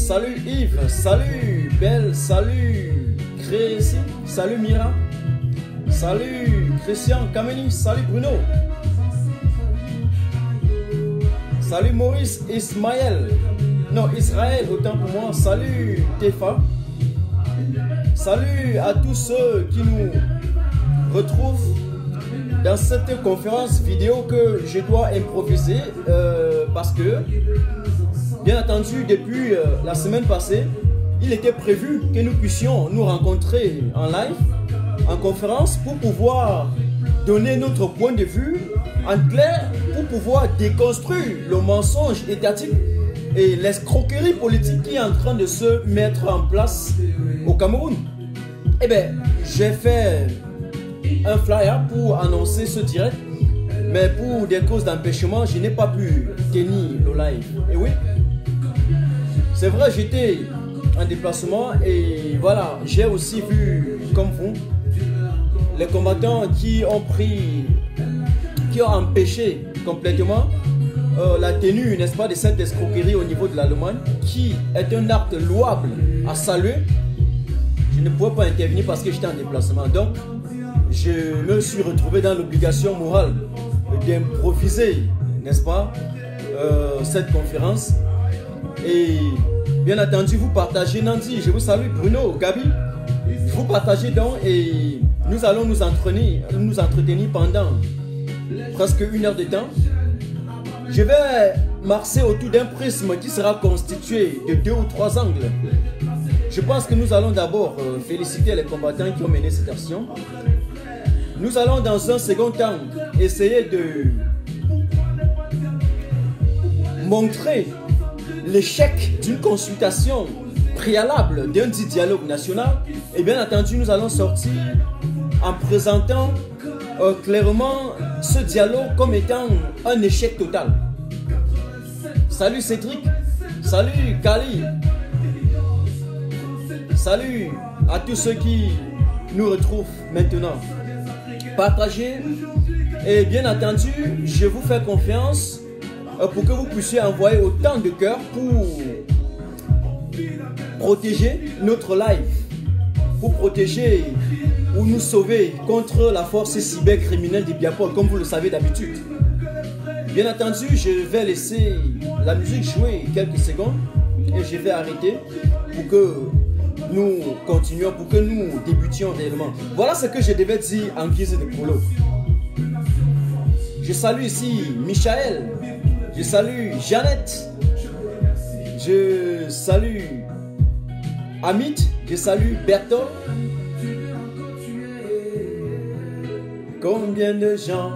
salut Yves, salut Belle, salut Crécy, salut Mira, salut Christian Kameni, salut Bruno, salut Maurice Ismaël, non Israël autant pour moi, salut Tefa, salut à tous ceux qui nous retrouvent dans cette conférence vidéo que je dois improviser parce que, bien entendu, depuis la semaine passée, il était prévu que nous puissions nous rencontrer en live, en conférence, pour pouvoir donner notre point de vue en clair, pour pouvoir déconstruire le mensonge étatique et l'escroquerie politique qui est en train de se mettre en place au Cameroun. Eh bien, j'ai fait un flyer pour annoncer ce direct, mais pour des causes d'empêchement, je n'ai pas pu tenir le live. Et oui, c'est vrai, j'étais en déplacement et voilà, j'ai aussi vu, comme vous, les combattants qui ont empêché complètement la tenue, n'est-ce pas, de cette escroquerie au niveau de l'Allemagne, qui est un acte louable à saluer. Je ne pouvais pas intervenir parce que j'étais en déplacement. Donc, je me suis retrouvé dans l'obligation morale d'improviser, n'est-ce pas, cette conférence. Et bien entendu, vous partagez Nancy, je vous salue Bruno, Gabi. Vous partagez donc et nous allons nous entretenir pendant presque 1 heure de temps. Je vais marcher autour d'un prisme qui sera constitué de 2 ou 3 angles. Je pense que nous allons d'abord féliciter les combattants qui ont mené cette action. Nous allons dans un second temps essayer de montrer l'échec d'une consultation préalable d'un dit dialogue national. Et bien entendu, nous allons sortir en présentant clairement ce dialogue comme étant un échec total. Salut Cédric, salut Kali, salut à tous ceux qui nous retrouvent maintenant. Partagez et bien entendu, je vous fais confiance pour que vous puissiez envoyer autant de cœurs pour protéger notre live, pour protéger ou nous sauver contre la force cybercriminelle des Biapol, comme vous le savez d'habitude. Bien entendu, je vais laisser la musique jouer quelques secondes et je vais arrêter pour que nous continuons, pour que nous débutions réellement. Voilà ce que je devais dire en guise de prologue. Je salue ici Michael, je salue Jeannette, je salue Amit, je salue Bertol. Combien de gens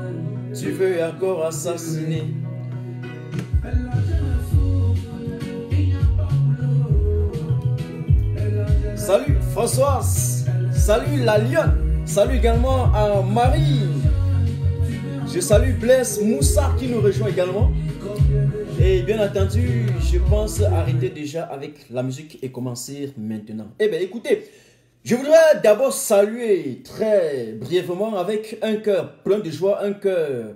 tu veux encore assassiner? Salut Françoise, salut la Lionne, salut également à Marie. Je salue Blaise Moussa qui nous rejoint également. Et bien entendu, je pense arrêter déjà avec la musique et commencer maintenant. Eh bien écoutez, je voudrais d'abord saluer très brièvement avec un cœur plein de joie, un cœur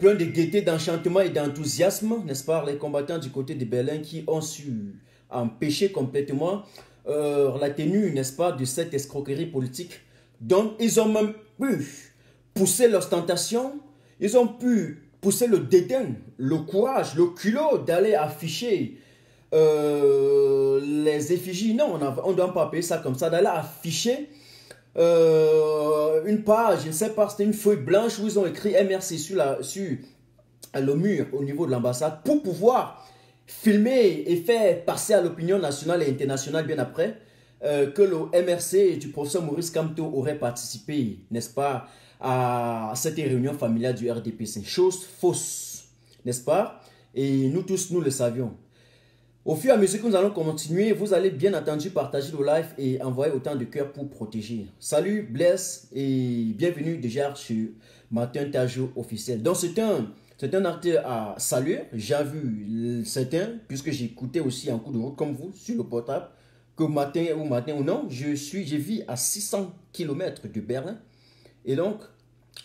plein de gaieté, d'enchantement et d'enthousiasme, n'est-ce pas, les combattants du côté de Berlin qui ont su empêcher complètement la tenue, n'est-ce pas, de cette escroquerie politique. Donc, ils ont même pu pousser l'ostentation, ils ont pu pousser le dédain, le courage, le culot d'aller afficher les effigies. Non, on ne doit pas payer ça comme ça, d'aller afficher une page, je ne sais pas, c'était une feuille blanche où ils ont écrit MRC sur le mur au niveau de l'ambassade pour pouvoir filmer et faire passer à l'opinion nationale et internationale bien après que le MRC du professeur Maurice Kamto aurait participé, n'est-ce pas, à cette réunion familiale du RDPC. Chose fausse, n'est-ce pas? Et nous tous, nous le savions. Au fur et à mesure que nous allons continuer, vous allez bien entendu partager le live et envoyer autant de cœurs pour protéger. Salut Blaise et bienvenue déjà sur Martin Tajo officiel. Donc c'est un acte à saluer. J'ai vu certains, puisque j'écoutais aussi en coup de route comme vous sur le portable, que matin ou non, je vis à 600 km de Berlin. Et donc,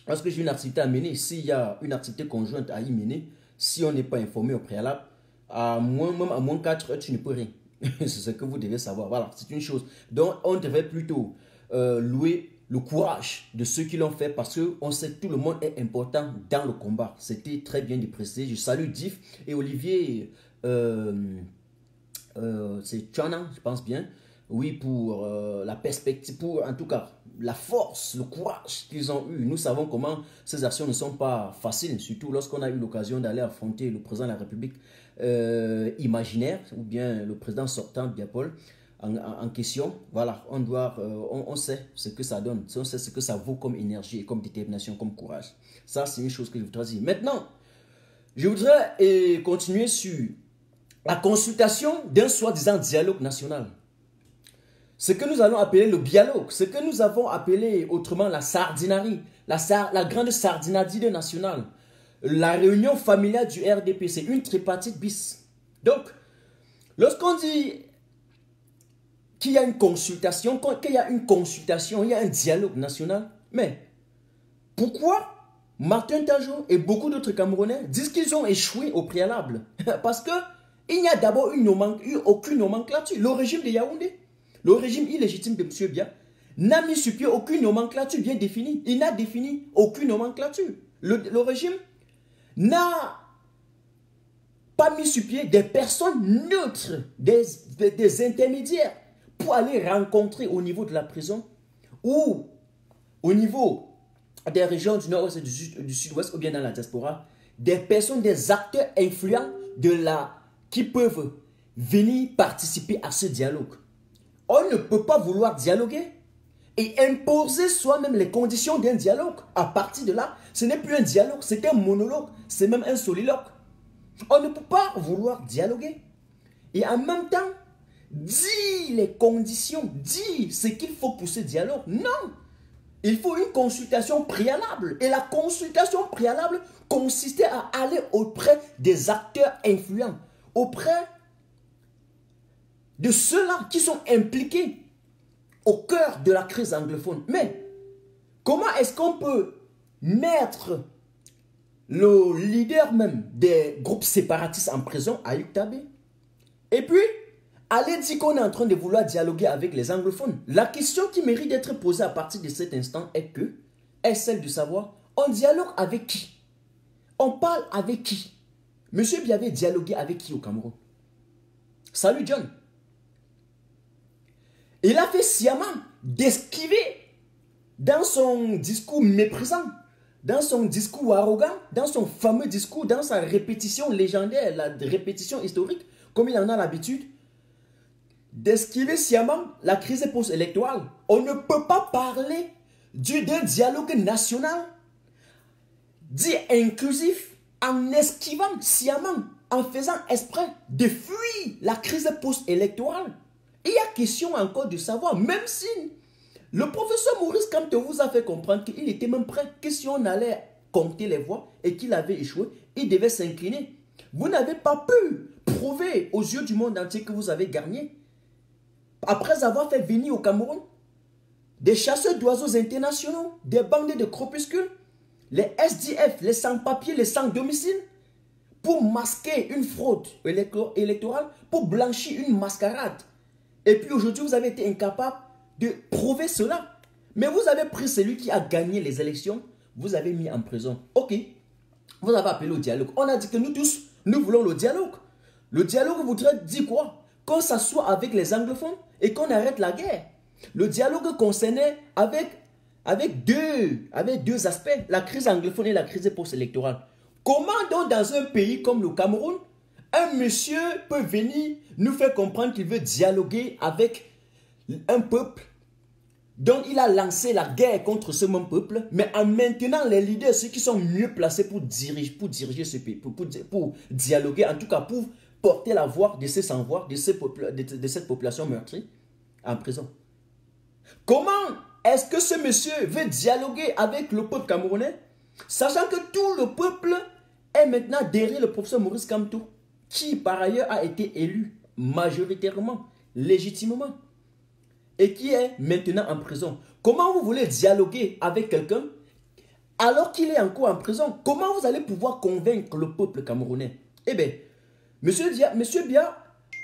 parce que j'ai une activité à mener, s'il y a une activité conjointe à y mener, si on n'est pas informé au préalable, à moins 4 heures, tu ne peux rien. C'est ce que vous devez savoir. Voilà, c'est une chose. Donc, on devait plutôt louer le courage de ceux qui l'ont fait parce qu'on sait que tout le monde est important dans le combat. C'était très bien précisé. Je salue Diff et Olivier, c'est Chana, je pense bien. Oui, pour la perspective, pour en tout cas la force, le courage qu'ils ont eu. Nous savons comment ces actions ne sont pas faciles, surtout lorsqu'on a eu l'occasion d'aller affronter le président de la République imaginaire ou bien le président sortant Biapol en question. Voilà, on sait ce que ça donne, on sait ce que ça vaut comme énergie, comme détermination, comme courage. Ça, c'est une chose que je voudrais dire. Maintenant, je voudrais continuer sur la consultation d'un soi-disant dialogue national. Ce que nous allons appeler le dialogue, ce que nous avons appelé autrement la sardinari, la grande sardinadie nationale, la réunion familiale du RDP, c'est une tripartite bis. Donc, lorsqu'on dit qu'il y a une consultation, il y a un dialogue national, mais pourquoi Martin Tajo et beaucoup d'autres Camerounais disent qu'ils ont échoué au préalable? Parce qu'il n'y a d'abord aucune nomenclature. Le régime de Yaoundé, le régime illégitime de M. Bia, n'a mis sur pied aucune nomenclature bien définie. Il n'a défini aucune nomenclature. Le régime n'a pas mis sur pied des personnes neutres, des intermédiaires pour aller rencontrer au niveau de la prison ou au niveau des régions du nord-ouest et du sud-ouest ou bien dans la diaspora, des personnes, des acteurs influents qui peuvent venir participer à ce dialogue. On ne peut pas vouloir dialoguer et imposer soi-même les conditions d'un dialogue. À partir de là, ce n'est plus un dialogue, c'est un monologue, c'est même un soliloque. On ne peut pas vouloir dialoguer. Et en même temps, dire les conditions, dire ce qu'il faut pour ce dialogue. Non! Il faut une consultation préalable. Et la consultation préalable consistait à aller auprès des acteurs influents, auprès de ceux-là qui sont impliqués au cœur de la crise anglophone. Mais comment est-ce qu'on peut mettre le leader même des groupes séparatistes en prison, Ayuk Tabé, et puis aller dire qu'on est en train de vouloir dialoguer avec les anglophones? La question qui mérite d'être posée à partir de cet instant est celle de savoir, on dialogue avec qui? On parle avec qui? Monsieur Bia avait dialogué avec qui au Cameroun? Salut John. Il a fait sciemment d'esquiver dans son discours méprisant, dans son discours arrogant, dans son fameux discours, dans sa répétition légendaire, la répétition historique, comme il en a l'habitude, d'esquiver sciemment la crise post-électorale. On ne peut pas parler d'un dialogue national, dit inclusif, en esquivant sciemment, en faisant exprès de fuir la crise post-électorale. Il y a question encore de savoir, même si le professeur Maurice Kamto vous a fait comprendre qu'il était même prêt, que si on allait compter les voix et qu'il avait échoué, il devait s'incliner. Vous n'avez pas pu prouver aux yeux du monde entier que vous avez gagné. Après avoir fait venir au Cameroun des chasseurs d'oiseaux internationaux, des bandits de crépuscules, les SDF, les sans-papiers, les sans-domicile, pour masquer une fraude électorale, pour blanchir une mascarade. Et puis aujourd'hui, vous avez été incapable de prouver cela. Mais vous avez pris celui qui a gagné les élections, vous avez mis en prison. Ok, vous avez appelé au dialogue. On a dit que nous tous, nous voulons le dialogue. Le dialogue voudrait dire quoi? Qu'on s'assoie avec les anglophones et qu'on arrête la guerre. Le dialogue concernait avec deux aspects, la crise anglophone et la crise post-électorale. Comment donc dans un pays comme le Cameroun, un monsieur peut venir nous faire comprendre qu'il veut dialoguer avec un peuple dont il a lancé la guerre contre ce même peuple, mais en maintenant les leaders, ceux qui sont mieux placés pour diriger ce pays, pour dialoguer, en tout cas pour porter la voix de ces sans-voix, de cette population meurtrie en prison. Comment est-ce que ce monsieur veut dialoguer avec le peuple camerounais, sachant que tout le peuple est maintenant derrière le professeur Maurice Kamto, qui par ailleurs a été élu majoritairement, légitimement, et qui est maintenant en prison? Comment vous voulez dialoguer avec quelqu'un alors qu'il est encore en prison? Comment vous allez pouvoir convaincre le peuple camerounais? Eh bien, Monsieur Bia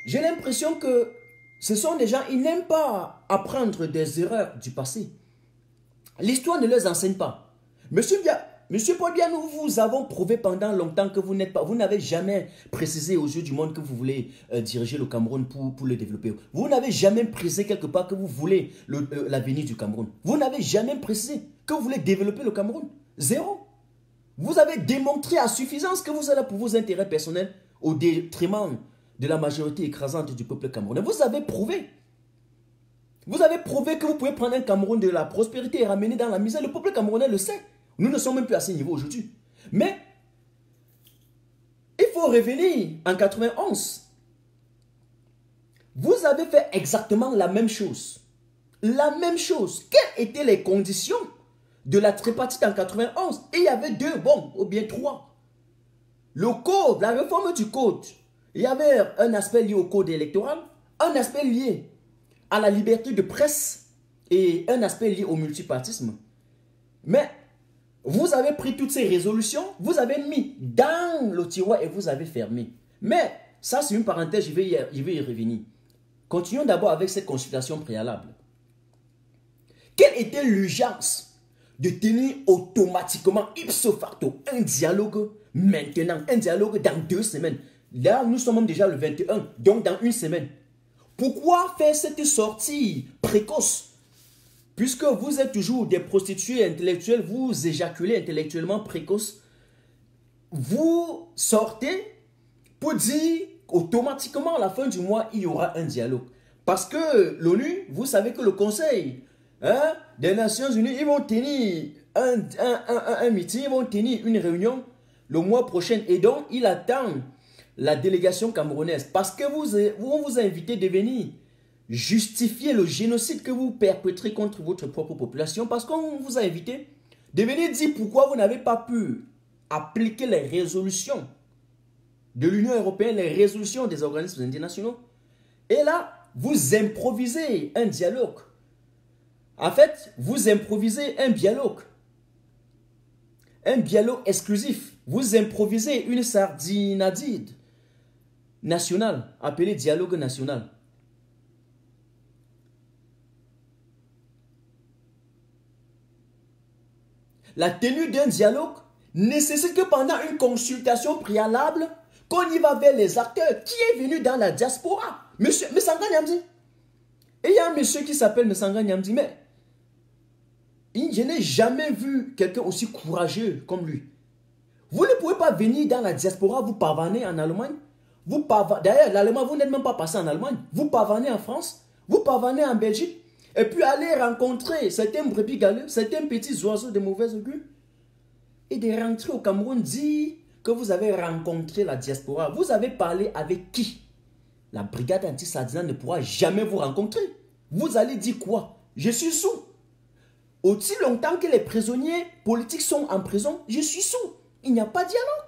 j'ai l'impression que ce sont des gens, ils n'aiment pas apprendre des erreurs du passé. L'histoire ne les enseigne pas. Monsieur Paul Biya, nous vous avons prouvé pendant longtemps que vous n'avez jamais précisé aux yeux du monde que vous voulez diriger le Cameroun pour le développer. Vous n'avez jamais précisé quelque part que vous voulez l'avenir du Cameroun. Vous n'avez jamais précisé que vous voulez développer le Cameroun. Zéro. Vous avez démontré à suffisance que vous êtes là pour vos intérêts personnels au détriment de la majorité écrasante du peuple camerounais. Vous avez prouvé. Vous avez prouvé que vous pouvez prendre un Cameroun de la prospérité et ramener dans la misère. Le peuple camerounais le sait. Nous ne sommes même plus à ce niveau aujourd'hui. Mais, il faut revenir en 91. Vous avez fait exactement la même chose. La même chose. Quelles étaient les conditions de la tripartite en 91? Et il y avait deux, bon, ou bien trois. Le code, la réforme du code. Il y avait un aspect lié au code électoral, un aspect lié à la liberté de presse et un aspect lié au multipartisme. Mais vous avez pris toutes ces résolutions, vous avez mis dans le tiroir et vous avez fermé. Mais ça, c'est une parenthèse, je vais y revenir. Continuons d'abord avec cette consultation préalable. Quelle était l'urgence de tenir automatiquement, ipso facto, un dialogue maintenant, un dialogue dans 2 semaines? Là, nous sommes déjà le 21, donc dans 1 semaine. Pourquoi faire cette sortie précoce? Puisque vous êtes toujours des prostituées intellectuelles, vous éjaculez intellectuellement précoce, vous sortez pour dire automatiquement à la fin du mois, il y aura un dialogue. Parce que l'ONU, vous savez que le Conseil des Nations Unies, ils vont tenir un meeting, ils vont tenir une réunion le mois prochain. Et donc, il attend la délégation camerounaise. Parce que on vous a invité de venir justifier le génocide que vous perpétrez contre votre propre population, parce qu'on vous a invité de venir dire pourquoi vous n'avez pas pu appliquer les résolutions de l'Union européenne, les résolutions des organismes internationaux. Et là, vous improvisez un dialogue. En fait, vous improvisez un dialogue exclusif. Vous improvisez une sardinadide nationale, appelée dialogue national. La tenue d'un dialogue nécessite que pendant une consultation préalable, qu'on y va vers les acteurs. Qui est venu dans la diaspora? Monsieur Messanga Nyamdi. Et il y a un monsieur qui s'appelle Messanga Nyamdi, mais je n'ai jamais vu quelqu'un aussi courageux comme lui. Vous ne pouvez pas venir dans la diaspora, vous pavaner en Allemagne. D'ailleurs, l'allemand, vous n'êtes même pas passé en Allemagne. Vous pavanez en France, vous pavanez en Belgique. Et puis aller rencontrer certains brebis galeux, certains petits oiseaux de mauvaise augure. Et de rentrer au Cameroun, dire que vous avez rencontré la diaspora. Vous avez parlé avec qui? La brigade anti-sardina ne pourra jamais vous rencontrer. Vous allez dire quoi? Je suis sous. Aussi longtemps que les prisonniers politiques sont en prison, je suis sous. Il n'y a pas de dialogue.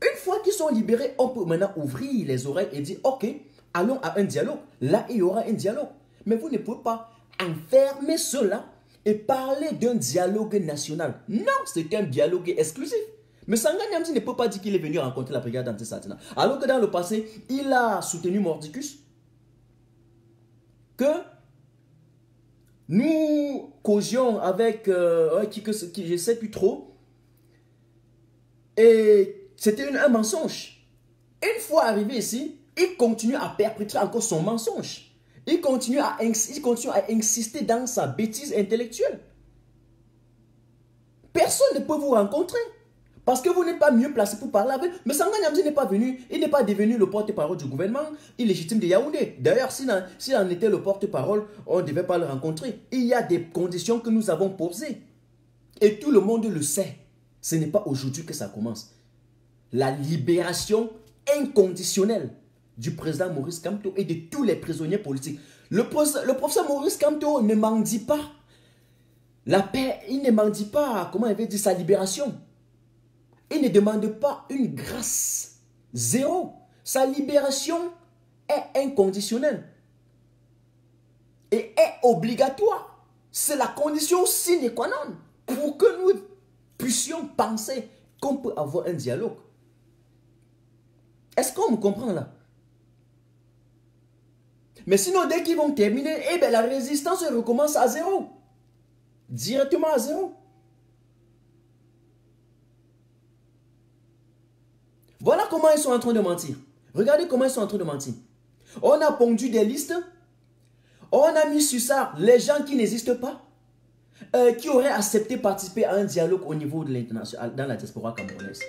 Une fois qu'ils sont libérés, on peut maintenant ouvrir les oreilles et dire, ok, allons à un dialogue. Là, il y aura un dialogue. Mais vous ne pouvez pas enfermer cela et parler d'un dialogue national. Non, c'est un dialogue exclusif. Mais Sanga Nyamdi ne peut pas dire qu'il est venu rencontrer la brigade anti-sardina. Alors que dans le passé, il a soutenu Mordicus. Que nous causions avec qui je ne sais plus trop. Et c'était un mensonge. Une fois arrivé ici, il continue à perpétrer encore son mensonge. Il continue à insister dans sa bêtise intellectuelle. Personne ne peut vous rencontrer. Parce que vous n'êtes pas mieux placé pour parler avec. Mais Sanga Nyamdi n'est pas venu. Il n'est pas devenu le porte-parole du gouvernement illégitime de Yaoundé. D'ailleurs, s'il en était le porte-parole, on ne devait pas le rencontrer. Il y a des conditions que nous avons posées. Et tout le monde le sait. Ce n'est pas aujourd'hui que ça commence. La libération inconditionnelle du président Maurice Kamto et de tous les prisonniers politiques. Le professeur Maurice Kamto ne mendie pas la paix, il ne mendie pas, comment il veut dire, sa libération. Il ne demande pas une grâce. Zéro. Sa libération est inconditionnelle et est obligatoire. C'est la condition sine qua non pour que nous puissions penser qu'on peut avoir un dialogue. Est-ce qu'on me comprend là? Mais sinon, dès qu'ils vont terminer, eh bien, la résistance recommence à zéro. Directement à zéro. Voilà comment ils sont en train de mentir. Regardez comment ils sont en train de mentir. On a pondu des listes. On a mis sur ça les gens qui n'existent pas. Qui auraient accepté de participer à un dialogue au niveau de l'international, dans la diaspora camerounaise.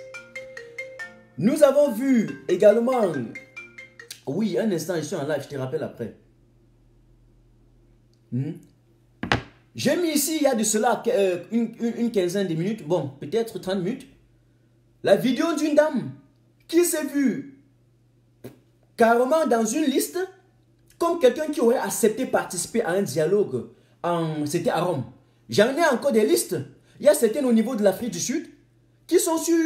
Nous avons vu également... Oui, un instant, je suis en live, je te rappelle après. J'ai mis ici, il y a de cela une quinzaine de minutes, bon, peut-être 30 minutes, la vidéo d'une dame qui s'est vue carrément dans une liste comme quelqu'un qui aurait accepté de participer à un dialogue. C'était à Rome. J'en ai encore des listes. Il y a certaines au niveau de l'Afrique du Sud qui sont sur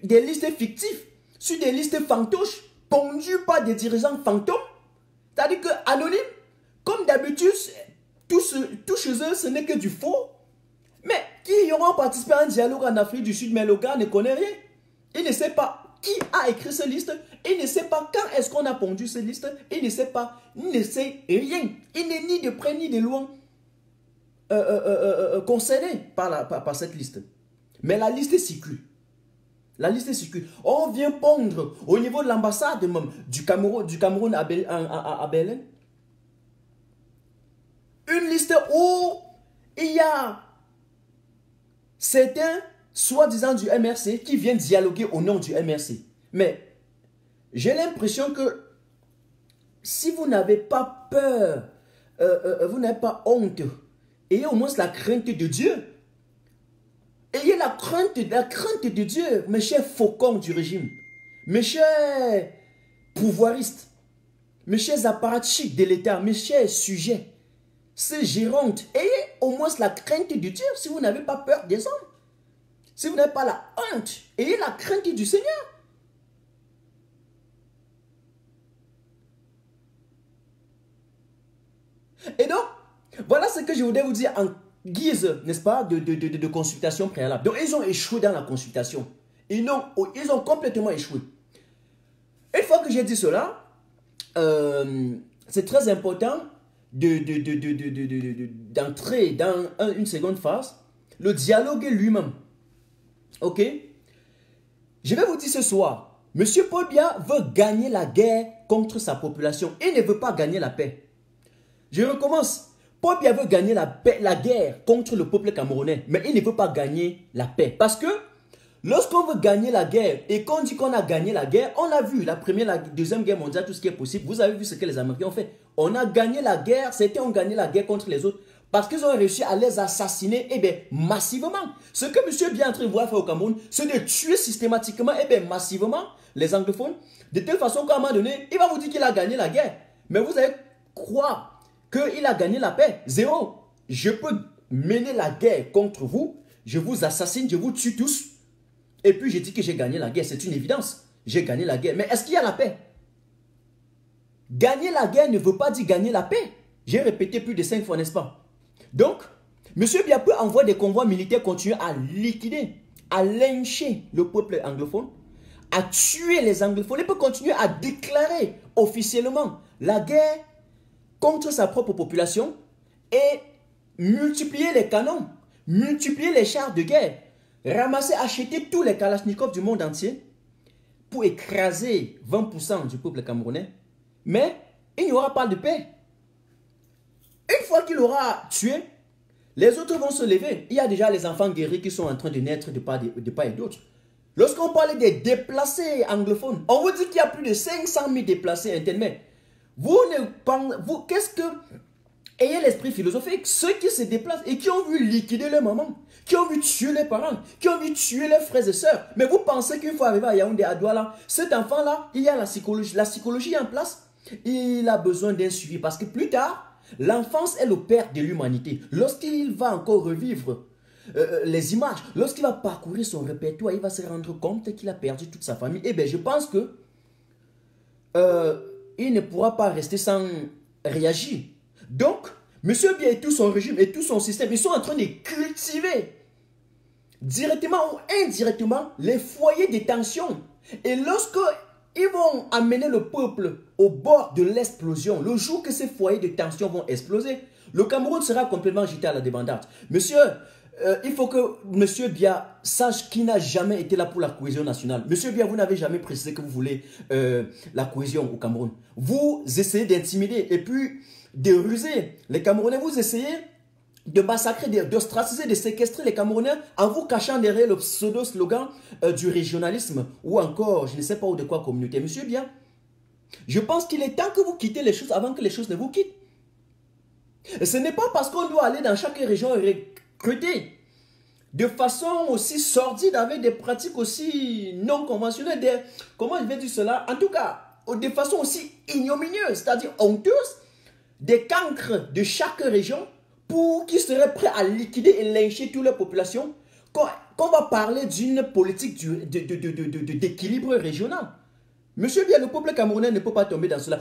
des listes fictives, sur des listes fantoches, pondues par des dirigeants fantômes. C'est-à-dire que anonymes, comme d'habitude, tout chez eux, ce n'est que du faux. Mais qui auront participé à un dialogue en Afrique du Sud, mais le gars ne connaît rien. Il ne sait pas qui a écrit cette liste. Il ne sait pas quand est-ce qu'on a pondu cette liste. Il ne sait pas, il ne sait rien. Il n'est ni de près ni de loin concerné par cette liste. Mais la liste circule. La liste circule. On vient pondre au niveau de l'ambassade du Cameroun à Berlin. Une liste où il y a certains, soi-disant du MRC, qui viennent dialoguer au nom du MRC. Mais j'ai l'impression que si vous n'avez pas peur, vous n'avez pas honte, ayez au moins la crainte de Dieu. Ayez la crainte de Dieu, mes chers faucons du régime, mes chers pouvoiristes, mes chers apparatchiks de l'État, mes chers sujets, ces gérantes. Ayez au moins la crainte de Dieu si vous n'avez pas peur des hommes. Si vous n'avez pas la honte, ayez la crainte du Seigneur. Et donc, voilà ce que je voulais vous dire en guise, n'est-ce pas, de consultation préalable. Donc, ils ont échoué dans la consultation. Ils ont complètement échoué. Une fois que j'ai dit cela, c'est très important d'entrer dans une seconde phase, le dialogue lui-même. Ok? Je vais vous dire ce soir, M. Paul Biya veut gagner la guerre contre sa population. Il ne veut pas gagner la paix. Je recommence. Paul Biya veut gagner la guerre contre le peuple camerounais, mais il ne veut pas gagner la paix. Parce que lorsqu'on veut gagner la guerre et qu'on dit qu'on a gagné la guerre, on a vu la première, la deuxième guerre mondiale, tout ce qui est possible. Vous avez vu ce que les Américains ont fait. On a gagné la guerre, certains ont gagné la guerre contre les autres parce qu'ils ont réussi à les assassiner massivement. Ce que M. Biya est en train de vouloir faire au Cameroun, c'est de tuer systématiquement massivement les anglophones, de telle façon qu'à un moment donné, il va vous dire qu'il a gagné la guerre. Mais vous allez croire qu'il a gagné la paix. Zéro. Je peux mener la guerre contre vous, je vous assassine, je vous tue tous. Et puis je dis que j'ai gagné la guerre, c'est une évidence. J'ai gagné la guerre. Mais est-ce qu'il y a la paix? Gagner la guerre ne veut pas dire gagner la paix. J'ai répété plus de 5 fois, n'est-ce pas? Donc, M. Biya peut envoyer des convois militaires continuer à liquider, à lyncher le peuple anglophone, à tuer les anglophones. Il peut continuer à déclarer officiellement la guerre contre sa propre population et multiplier les canons, multiplier les chars de guerre, ramasser, acheter tous les Kalachnikovs du monde entier pour écraser 20% du peuple camerounais. Mais il n'y aura pas de paix. Une fois qu'il aura tué, les autres vont se lever. Il y a déjà les enfants guéris qui sont en train de naître de part et d'autre. Lorsqu'on parle des déplacés anglophones, on vous dit qu'il y a plus de 500 000 déplacés internes. Qu'est-ce que... Ayez l'esprit philosophique. Ceux qui se déplacent et qui ont vu liquider leur maman, qui ont vu tuer les parents, qui ont vu tuer leurs frères et sœurs. Mais vous pensez qu'il faut arriver à Yaoundé, à Douala, cet enfant-là, il y a la psychologie en place. Il a besoin d'un suivi parce que plus tard, l'enfance est le père de l'humanité. Lorsqu'il va encore revivre les images, lorsqu'il va parcourir son répertoire, il va se rendre compte qu'il a perdu toute sa famille. Eh bien, je pense que il ne pourra pas rester sans réagir. Donc, M. Biya et tout son régime et tout son système, ils sont en train de cultiver directement ou indirectement les foyers de tension. Et lorsque ils vont amener le peuple au bord de l'explosion. Le jour que ces foyers de tension vont exploser, le Cameroun sera complètement jeté à la débandade. Monsieur, il faut que Monsieur Biya sache qu'il n'a jamais été là pour la cohésion nationale. Monsieur Biya, vous n'avez jamais précisé que vous voulez la cohésion au Cameroun. Vous essayez d'intimider et puis de ruser les Camerounais. Vous essayez de massacrer, d'ostraciser, de séquestrer les Camerounais en vous cachant derrière le pseudo-slogan du régionalisme ou encore, je ne sais pas où de quoi communauté. Monsieur Biya, je pense qu'il est temps que vous quittez les choses avant que les choses ne vous quittent. Et ce n'est pas parce qu'on doit aller dans chaque région et recruter de façon aussi sordide avec des pratiques aussi non conventionnelles, comment je vais dire cela, en tout cas, de façon aussi ignominieuse, c'est-à-dire honteuse, des cancres de chaque région pour qui seraient prêts à liquider et lyncher toute la population, qu'on va parler d'une politique d'équilibre régional. Monsieur Biya, le peuple camerounais ne peut pas tomber dans cela.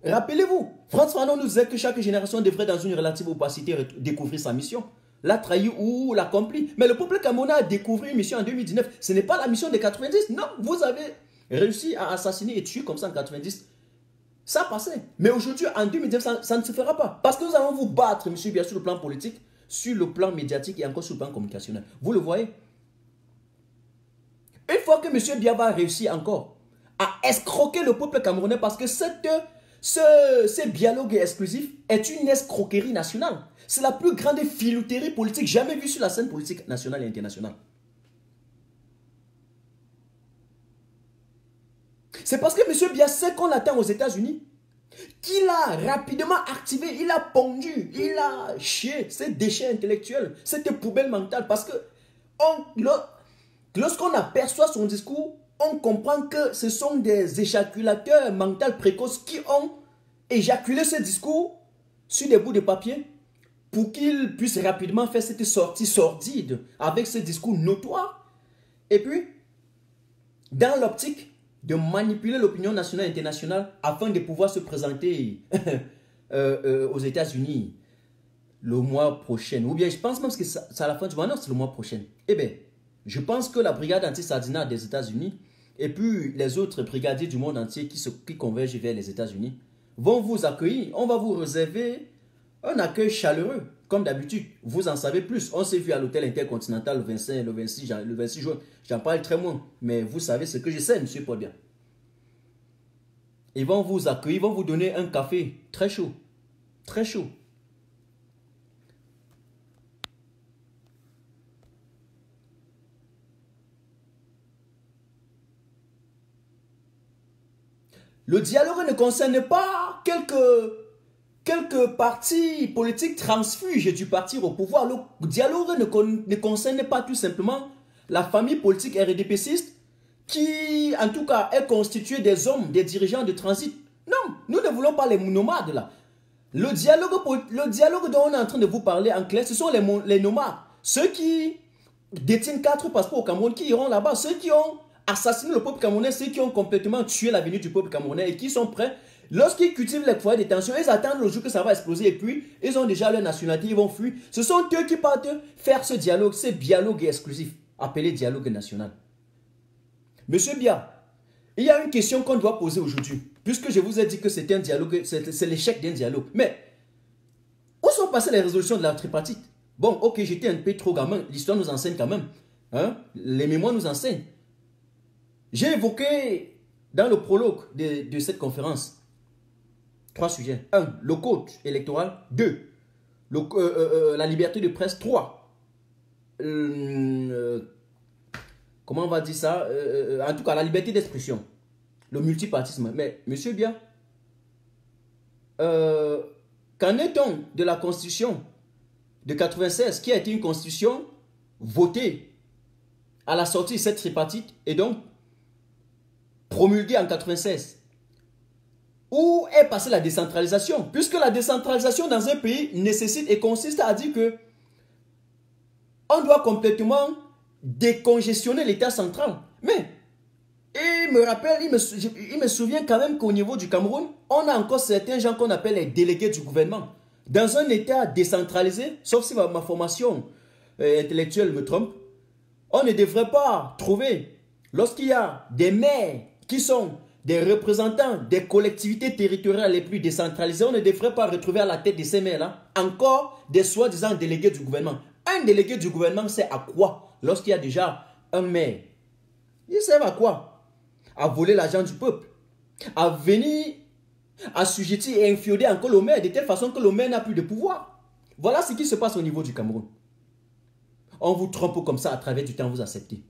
Rappelez-vous, François Fanon nous disait que chaque génération devrait dans une relative opacité découvrir sa mission. L'a trahi ou l'accompli. Mais le peuple camerounais a découvert une mission en 2019. Ce n'est pas la mission des 90. Non, vous avez réussi à assassiner et tuer comme ça en 90. Ça passait. Mais aujourd'hui, en 2019, ça ne se fera pas. Parce que nous allons vous battre, monsieur Biya, sur le plan politique, sur le plan médiatique et encore sur le plan communicationnel. Vous le voyez? Une fois que monsieur Biya va réussir encore à escroquer le peuple camerounais parce que ce dialogue exclusif est une escroquerie nationale. C'est la plus grande filouterie politique jamais vue sur la scène politique nationale et internationale. C'est parce que M. Biya sait qu'on l'attend aux États-Unis qu'il a rapidement activé, il a pondu, il a chié ses déchets intellectuels, cette poubelle mentale. Parce que lorsqu'on aperçoit son discours, on comprend que ce sont des éjaculateurs mentaux précoces qui ont éjaculé ce discours sur des bouts de papier pour qu'ils puissent rapidement faire cette sortie sordide avec ce discours notoire. Et puis, dans l'optique de manipuler l'opinion nationale et internationale afin de pouvoir se présenter aux États-Unis le mois prochain. Ou bien, je pense même que c'est à la fin du mois, non, c'est le mois prochain. Eh bien, je pense que la brigade anti-Sardina des États-Unis et puis les autres brigadiers du monde entier qui convergent vers les États-Unis vont vous accueillir. On va vous réserver un accueil chaleureux. Comme d'habitude, vous en savez plus. On s'est vu à l'hôtel Intercontinental le 26 juin. J'en parle très moins. Mais vous savez ce que je sais, monsieur Paul Biya. Ils vont vous accueillir, ils vont vous donner un café très chaud. Très chaud. Le dialogue ne concerne pas quelques partis politiques transfuges du parti au pouvoir. Le dialogue ne concerne pas tout simplement la famille politique RDPCiste qui, en tout cas, est constituée des hommes, des dirigeants de transit. Non, nous ne voulons pas les nomades là. Le dialogue dont on est en train de vous parler en clair, ce sont les nomades. Ceux qui détiennent 4 passeports au Cameroun, qui iront là-bas. Ceux qui ont assassiné le peuple camerounais, ceux qui ont complètement tué l'avenir du peuple camerounais et qui sont prêts. Lorsqu'ils cultivent les foyers de tension, ils attendent le jour que ça va exploser et puis ils ont déjà leur nationalité, ils vont fuir. Ce sont eux qui partent faire ce dialogue exclusif, appelé dialogue national. Monsieur Biya, il y a une question qu'on doit poser aujourd'hui, puisque je vous ai dit que c'était un dialogue, c'est l'échec d'un dialogue. Mais, où sont passées les résolutions de la tripartite? Bon, ok, j'étais un peu trop gamin, l'histoire nous enseigne quand même. Hein? Les mémoires nous enseignent. J'ai évoqué dans le prologue de cette conférence 3 sujets. 1. Le code électoral. 2. La liberté de presse. 3. Comment on va dire ça? En tout cas, la liberté d'expression. Le multipartisme. Mais, monsieur Biya, qu'en est-on de la constitution de 96 qui a été une constitution votée à la sortie de cette tripartite et donc promulguée en 96? Où est passée la décentralisation? Puisque la décentralisation dans un pays nécessite et consiste à dire que on doit complètement décongestionner l'État central. Mais, il me rappelle, il me souvient quand même qu'au niveau du Cameroun, on a encore certains gens qu'on appelle les délégués du gouvernement. Dans un État décentralisé, sauf si ma formation intellectuelle me trompe, on ne devrait pas trouver, lorsqu'il y a des maires qui sont des représentants des collectivités territoriales les plus décentralisées, on ne devrait pas retrouver à la tête de ces maires-là encore des soi-disant délégués du gouvernement. Un délégué du gouvernement sert à quoi lorsqu'il y a déjà un maire? Il sert à quoi? À voler l'argent du peuple, à venir assujettir et infioder encore le maire de telle façon que le maire n'a plus de pouvoir. Voilà ce qui se passe au niveau du Cameroun. On vous trompe comme ça à travers du temps, vous acceptez.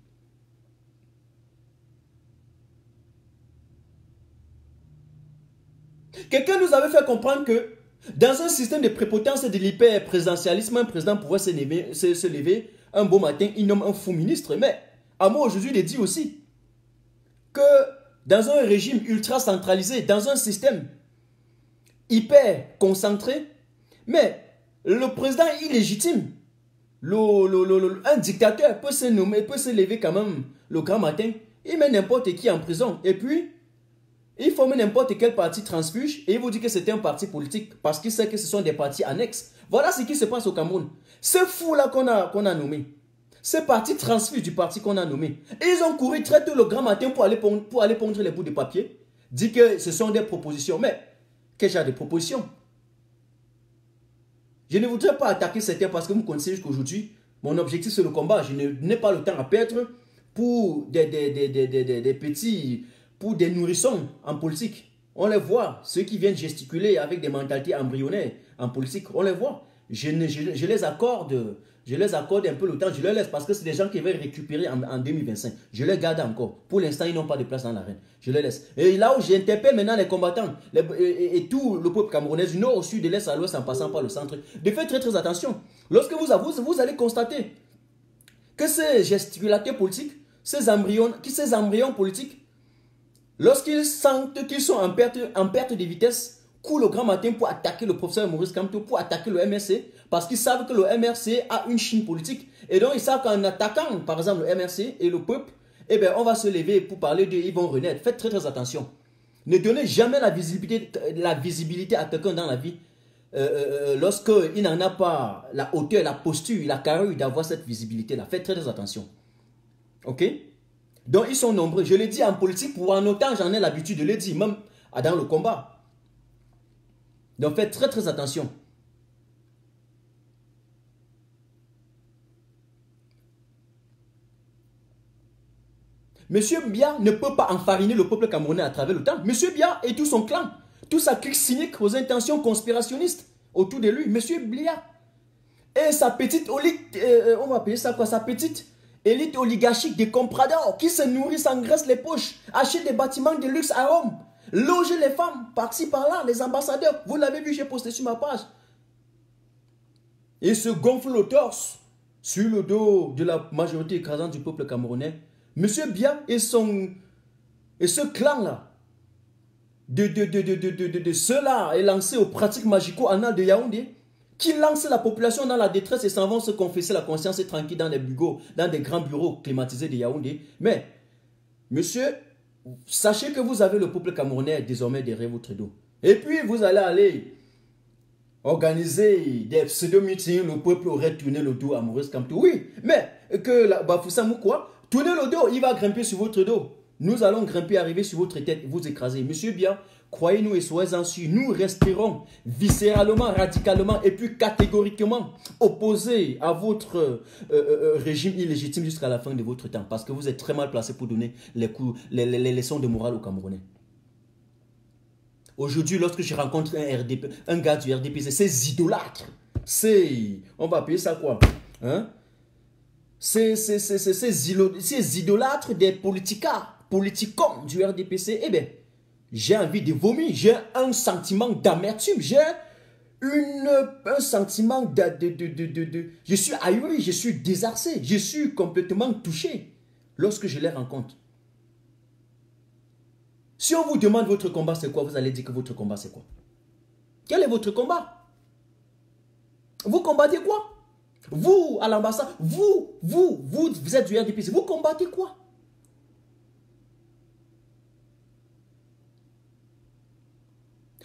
Quelqu'un nous avait fait comprendre que dans un système de prépotence et de l'hyper-présidentialisme, un président pouvait se lever un beau matin, il nomme un fou ministre. Mais à moi aujourd'hui de dire aussi que dans un régime ultra centralisé, dans un système hyper concentré, mais le président illégitime, un dictateur peut se nommer, peut se lever quand même le grand matin, il met n'importe qui en prison et puis il forme n'importe quel parti transfuge et il vous dit que c'était un parti politique parce qu'il sait que ce sont des partis annexes. Voilà ce qui se passe au Cameroun. Ce fou-là qu'on a nommé, ce parti transfuge du parti qu'on a nommé, et ils ont couru très tôt le grand matin pour aller pondre les bouts de papier, dit que ce sont des propositions. Mais quel genre de propositions? Je ne voudrais pas attaquer certains parce que vous connaissez jusqu'aujourd'hui, mon objectif c'est le combat. Je n'ai pas le temps à perdre pour des petits... pour des nourrissons en politique. On les voit, ceux qui viennent gesticuler avec des mentalités embryonnaires en politique, on les voit. Je les accorde un peu le temps, je les laisse parce que c'est des gens qui veulent récupérer en 2025. Je les garde encore. Pour l'instant, ils n'ont pas de place dans l'arène. Je les laisse. Et là où j'interpelle maintenant les combattants et tout le peuple camerounais, du nord au sud, de l'est à l'ouest en passant par le centre, de faire très très attention. Lorsque vous allez constater que ces gesticulateurs politiques, ces embryons politiques, lorsqu'ils sentent qu'ils sont en perte de vitesse, courent le grand matin pour attaquer le professeur Maurice Kamto, pour attaquer le MRC, parce qu'ils savent que le MRC a une Chine politique. Et donc, ils savent qu'en attaquant, par exemple, le MRC et le peuple, eh bien, on va se lever pour parler d'eux, ils vont renaître. Faites très très attention. Ne donnez jamais la visibilité à quelqu'un dans la vie lorsqu'il n'en a pas la hauteur, la posture, la carrure d'avoir cette visibilité-là. Faites très très attention. Ok? Donc, ils sont nombreux. Je le dis en politique, pour en autant, j'en ai l'habitude de le dire, même dans le combat. Donc, faites très, très attention. Monsieur Biya ne peut pas enfariner le peuple camerounais à travers le temps. Monsieur Biya et tout son clan, tout sa clique cynique aux intentions conspirationnistes autour de lui. Monsieur Biya et sa petite on va appeler ça quoi, sa petite élite oligarchique des compradors qui se nourrissent, s'engraissent les poches, achètent des bâtiments de luxe à Rome, logent les femmes par-ci par-là, les ambassadeurs. Vous l'avez vu, j'ai posté sur ma page. Et se gonflent le torse sur le dos de la majorité écrasante du peuple camerounais. Monsieur Biya et ce clan-là, de ceux-là est lancé aux pratiques magico-anales de Yaoundé, qui lancent la population dans la détresse et s'en vont se confesser la conscience et tranquille dans des bureaux, dans des grands bureaux climatisés de Yaoundé. Mais, monsieur, sachez que vous avez le peuple camerounais désormais derrière votre dos. Et puis, vous allez aller organiser des pseudo-meetings, le peuple aurait tourné le dos à Maurice Kamto. Oui, mais que Bafoussam ou quoi, tournez le dos, il va grimper sur votre dos. Nous allons grimper, arriver sur votre tête et vous écraser. Monsieur Biya, croyez-nous et soyez-en sûrs, nous resterons viscéralement, radicalement et puis catégoriquement opposés à votre régime illégitime jusqu'à la fin de votre temps. Parce que vous êtes très mal placé pour donner les leçons de morale aux Camerounais. Aujourd'hui, lorsque je rencontre un gars du RDP, c'est ces idolâtres. On va appeler ça quoi, hein? Ces idolâtres des politicons du RDPC, eh bien, j'ai envie de vomir, j'ai un sentiment d'amertume, j'ai un sentiment je suis ahuri, je suis désarçé, je suis complètement touché lorsque je les rencontre. Si on vous demande votre combat c'est quoi, vous allez dire que votre combat c'est quoi? Quel est votre combat? Vous combattez quoi? Vous, à l'ambassade, vous êtes du RDPC, vous combattez quoi?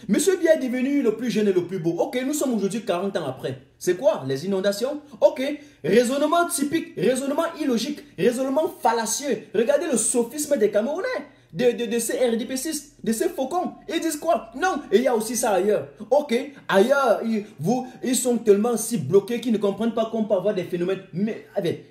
Monsieur Biya est devenu le plus jeune et le plus beau. Ok, nous sommes aujourd'hui 40 ans après. C'est quoi? Les inondations? Ok, raisonnement typique, raisonnement illogique, raisonnement fallacieux. Regardez le sophisme des Camerounais. de ces RDPCistes, de ces faucons. Ils disent quoi? Non, et il y a aussi ça ailleurs. Ok, ailleurs, ils sont tellement si bloqués qu'ils ne comprennent pas qu'on peut avoir des phénomènes. Mais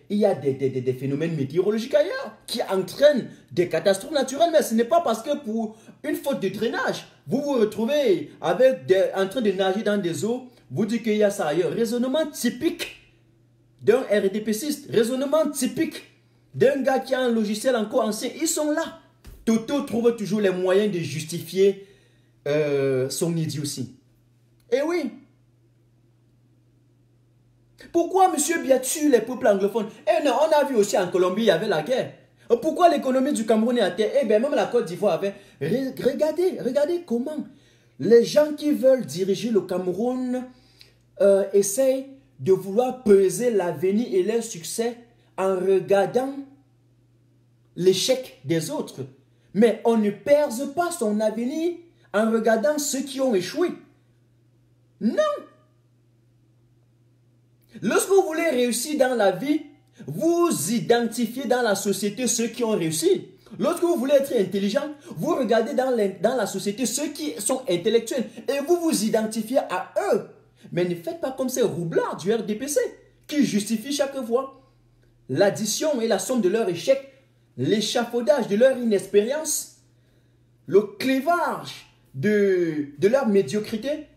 il y a des phénomènes météorologiques ailleurs qui entraînent des catastrophes naturelles. Mais ce n'est pas parce que pour une faute de drainage, vous vous retrouvez en train de nager dans des eaux, vous dites qu'il y a ça ailleurs. Raisonnement typique d'un RDPCiste, raisonnement typique d'un gars qui a un logiciel encore ancien. Ils sont là. Toto trouve toujours les moyens de justifier son idiotie. Eh oui. Pourquoi M. Biya tue les peuples anglophones? Eh non, on a vu aussi en Colombie, il y avait la guerre. Pourquoi l'économie du Cameroun est à terre? Eh bien, même la Côte d'Ivoire avait... Regardez comment les gens qui veulent diriger le Cameroun essayent de vouloir peser l'avenir et leur succès en regardant l'échec des autres. Mais on ne perce pas son avenir en regardant ceux qui ont échoué. Non. Lorsque vous voulez réussir dans la vie, vous identifiez dans la société ceux qui ont réussi. Lorsque vous voulez être intelligent, vous regardez dans la société ceux qui sont intellectuels et vous vous identifiez à eux. Mais ne faites pas comme ces roublards du RDPC qui justifient chaque fois l'addition et la somme de leur échec, l'échafaudage de leur inexpérience, le clivage de leur médiocrité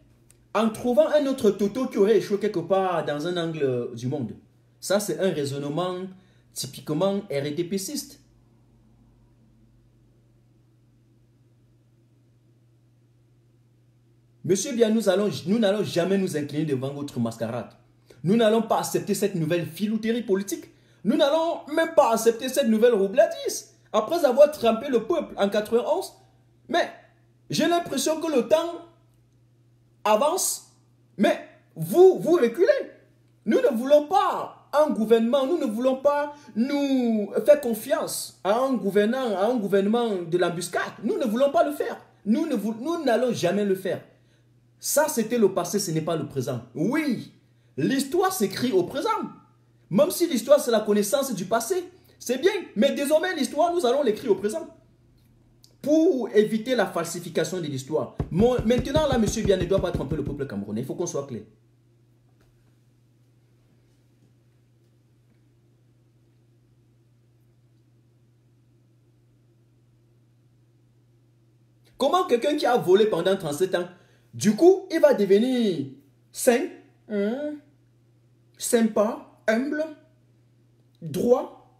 en trouvant un autre Toto qui aurait échoué quelque part dans un angle du monde. Ça, c'est un raisonnement typiquement RDPciste. Monsieur Biya, nous n'allons jamais nous incliner devant votre mascarade. Nous n'allons pas accepter cette nouvelle filouterie politique. Nous n'allons même pas accepter cette nouvelle roubladise. Après avoir trempé le peuple en 91. Mais j'ai l'impression que le temps avance. Mais vous reculez. Nous ne voulons pas un gouvernement, nous ne voulons pas nous faire confiance à un gouvernement de l'embuscade. Nous ne voulons pas le faire. Nous n'allons jamais le faire. Ça, c'était le passé, ce n'est pas le présent. Oui, l'histoire s'écrit au présent. Même si l'histoire, c'est la connaissance du passé. C'est bien, mais désormais, l'histoire, nous allons l'écrire au présent. Pour éviter la falsification de l'histoire. Maintenant, là, M. Biya ne doit pas tromper le peuple camerounais. Il faut qu'on soit clair. Comment quelqu'un qui a volé pendant 37 ans, du coup, il va devenir sain, sympa, humble, droit,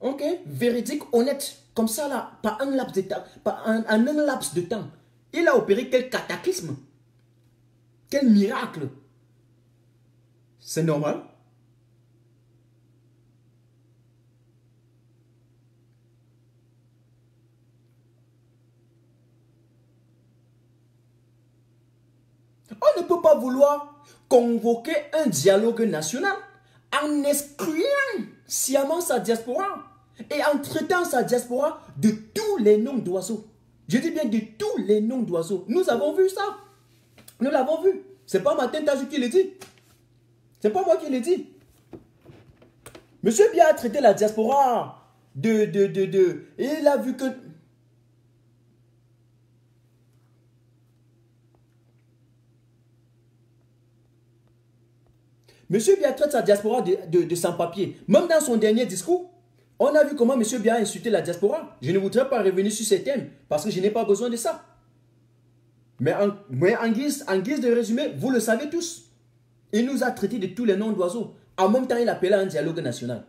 ok, véridique, honnête, comme ça là, pas un laps de temps, pas un laps de temps. Il a opéré quel cataclysme, quel miracle. C'est normal. On ne peut pas vouloir convoquer un dialogue national en excluant sciemment sa diaspora et en traitant sa diaspora de tous les noms d'oiseaux. Je dis bien de tous les noms d'oiseaux. Nous avons vu ça. Nous l'avons vu. C'est pas Martin Tajou qui le dit. C'est pas moi qui le dis. Monsieur Biya a traité la diaspora et il a vu que... Monsieur Biya traite sa diaspora de sans-papier. Même dans son dernier discours, on a vu comment Monsieur Biya a insulté la diaspora. Je ne voudrais pas revenir sur ces thèmes parce que je n'ai pas besoin de ça. Mais en guise de résumé, vous le savez tous. Il nous a traités de tous les noms d'oiseaux. En même temps, il appelait à un dialogue national.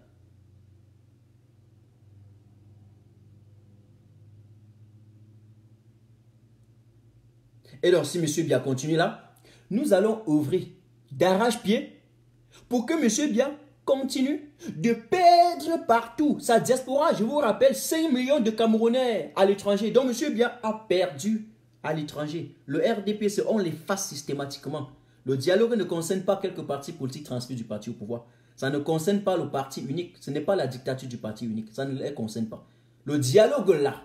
Et donc, si M. Biya continue là, nous allons ouvrir d'arrache-pied pour que M. Biya continue de perdre partout sa diaspora. Je vous rappelle, 5 millions de Camerounais à l'étranger. Donc, M. Biya a perdu à l'étranger. Le RDPC, on l'efface systématiquement. Le dialogue ne concerne pas quelques partis politiques transmis du parti au pouvoir. Ça ne concerne pas le parti unique. Ce n'est pas la dictature du parti unique. Ça ne les concerne pas. Le dialogue là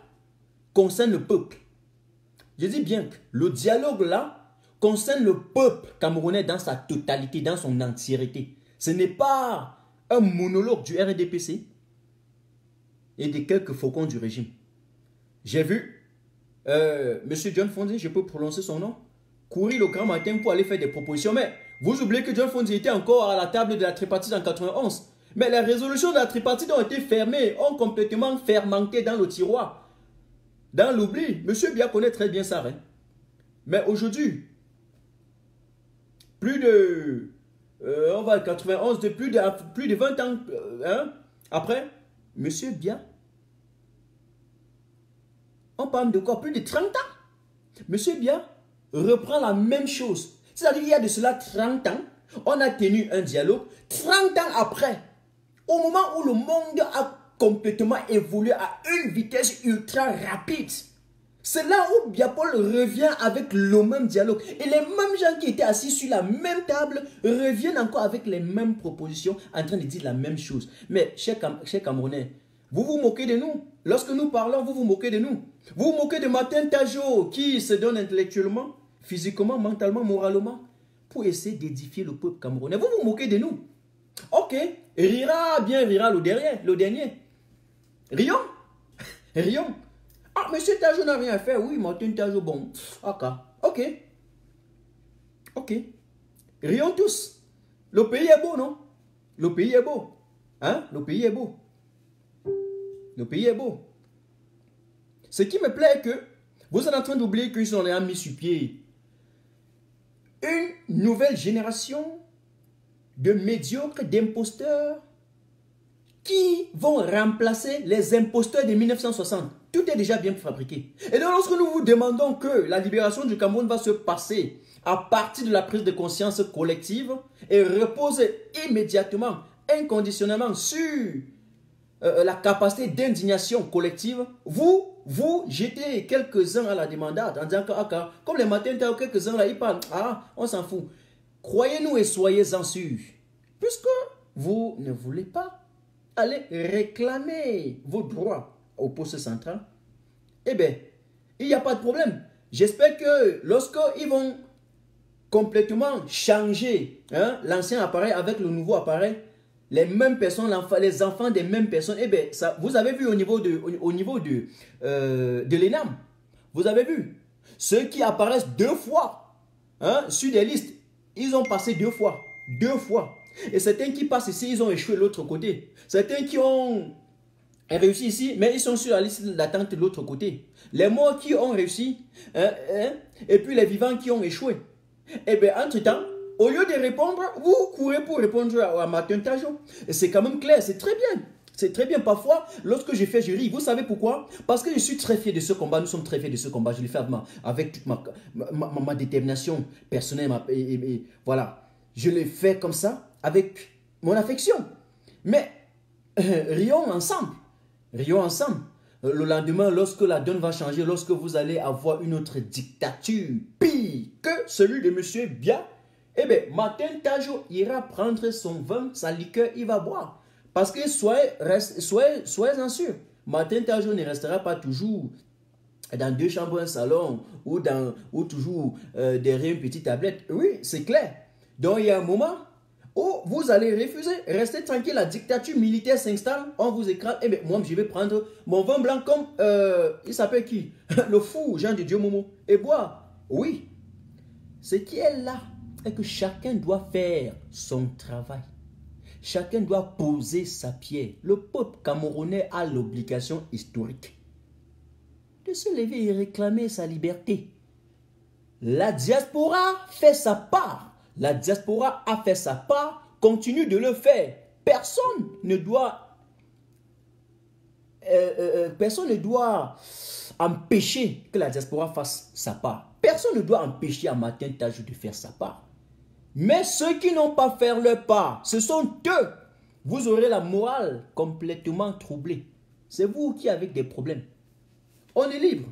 concerne le peuple. Je dis bien que le dialogue là concerne le peuple camerounais dans sa totalité, dans son entièreté. Ce n'est pas un monologue du RDPC et de quelques faucons du régime. j'ai vu Monsieur John Fonzi, je peux prononcer son nom, courir le grand matin pour aller faire des propositions. Mais vous oubliez que John Fonzi était encore à la table de la tripartite en 91. Mais les résolutions de la tripartite ont été fermées, ont complètement fermenté dans le tiroir, dans l'oubli. Monsieur Biya connaît très bien ça. Hein? Mais aujourd'hui, plus de, on va à 91, de plus de 20 ans après, Monsieur Biya, on parle de quoi? Plus de 30 ans. Monsieur Biya reprend la même chose. C'est-à-dire qu'il y a de cela 30 ans, on a tenu un dialogue. 30 ans après, au moment où le monde a complètement évolué à une vitesse ultra rapide, c'est là où Biya-Paul revient avec le même dialogue. Et les mêmes gens qui étaient assis sur la même table reviennent encore avec les mêmes propositions, en train de dire la même chose. Mais, chers Camerounais, vous vous moquez de nous. Lorsque nous parlons, vous vous moquez de nous. Vous vous moquez de Martin Tajo qui se donne intellectuellement, physiquement, mentalement, moralement, pour essayer d'édifier le peuple camerounais. Vous vous moquez de nous. Ok, rira le dernier. Rions. Rions. Ah, monsieur Tajo n'a rien fait. Oui, Martin Tajo, bon. Ok. Rions tous. Le pays est beau, non? Le pays est beau. Hein? Le pays est beau. Le pays est beau. Ce qui me plaît est que vous êtes en train d'oublier qu'ils ont mis sur pied une nouvelle génération de médiocres, d'imposteurs qui vont remplacer les imposteurs de 1960. Tout est déjà bien fabriqué. Et donc lorsque nous vous demandons que la libération du Cameroun va se passer à partir de la prise de conscience collective et reposer immédiatement, inconditionnellement sur la capacité d'indignation collective, vous jetez quelques-uns à la demandade en disant que comme les matins, quelques-uns là, ils parlent, on s'en fout. Croyez-nous et soyez-en sûrs, puisque vous ne voulez pas aller réclamer vos droits au poste central, eh bien, il n'y a pas de problème. J'espère que lorsqu'ils vont complètement changer l'ancien appareil avec le nouveau appareil, les mêmes personnes, les enfants des mêmes personnes, eh bien, ça, vous avez vu au niveau de l'ENAM, vous avez vu, ceux qui apparaissent 2 fois sur des listes, ils ont passé 2 fois. 2 fois. Et certains qui passent ici, ils ont échoué de l'autre côté. Certains qui ont réussi ici, mais ils sont sur la liste d'attente de l'autre côté. Les morts qui ont réussi, et puis les vivants qui ont échoué. Eh bien, entre-temps, au lieu de répondre, vous courez pour répondre à Martin Tajo. Et c'est quand même clair, c'est très bien. C'est très bien. Parfois, lorsque je fais, je ris. Vous savez pourquoi? Parce que je suis très fier de ce combat. Nous sommes très fiers de ce combat. Je le fais avec toute ma détermination personnelle. Voilà. Je le fais comme ça, avec mon affection. Mais, rions ensemble. Rions ensemble. Le lendemain, lorsque la donne va changer, lorsque vous allez avoir une autre dictature pire que celui de M. Biya, eh bien, Martin Tajo ira prendre son vin, sa liqueur, il va boire. Parce que soyez-en sûrs, Martin Tajo ne restera pas toujours dans 2 chambres, un salon, ou toujours derrière une petite tablette. Oui, c'est clair. Donc, il y a un moment où vous allez refuser, restez tranquille, la dictature militaire s'installe, on vous écrase. Eh bien, moi, je vais prendre mon vin blanc comme, il s'appelle qui? Le fou, Jean de Dieu Momo, et boire. Oui, ce qui est là, est que chacun doit faire son travail. Chacun doit poser sa pierre. Le peuple camerounais a l'obligation historique de se lever et réclamer sa liberté. La diaspora fait sa part. La diaspora a fait sa part, continue de le faire. Personne ne doit empêcher que la diaspora fasse sa part. Personne ne doit empêcher à Martin Tajo de faire sa part. Mais ceux qui n'ont pas fait leur part, ce sont eux. Vous aurez la morale complètement troublée. C'est vous qui avez des problèmes. On est libre.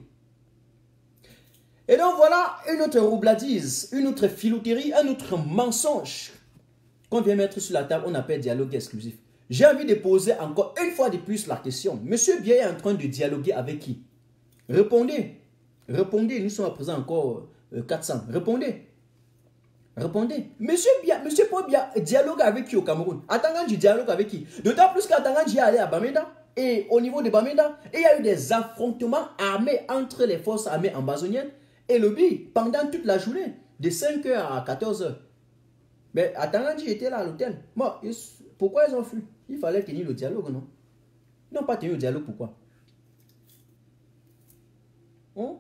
Et donc voilà une autre roubladise, une autre filouterie, un autre mensonge qu'on vient mettre sur la table, on appelle dialogue exclusif. J'ai envie de poser encore une fois de plus la question. Monsieur Biya est en train de dialoguer avec qui? Répondez. Répondez, nous sommes à présent encore 400. Répondez. Répondez. Monsieur Paul Biya dialogue avec qui au Cameroun? Atanganji dialogue avec qui? D'autant plus qu'Atanganji est allé à Bamenda. et au niveau de Bamenda. Et il y a eu des affrontements armés entre les forces armées ambazoniennes et le BI pendant toute la journée, de 5 h à 14 h. Mais Atangadji était là à l'hôtel. Bon, pourquoi ils ont fui? Il fallait tenir le dialogue, non? Ils n'ont pas tenu le dialogue, pourquoi? Hein?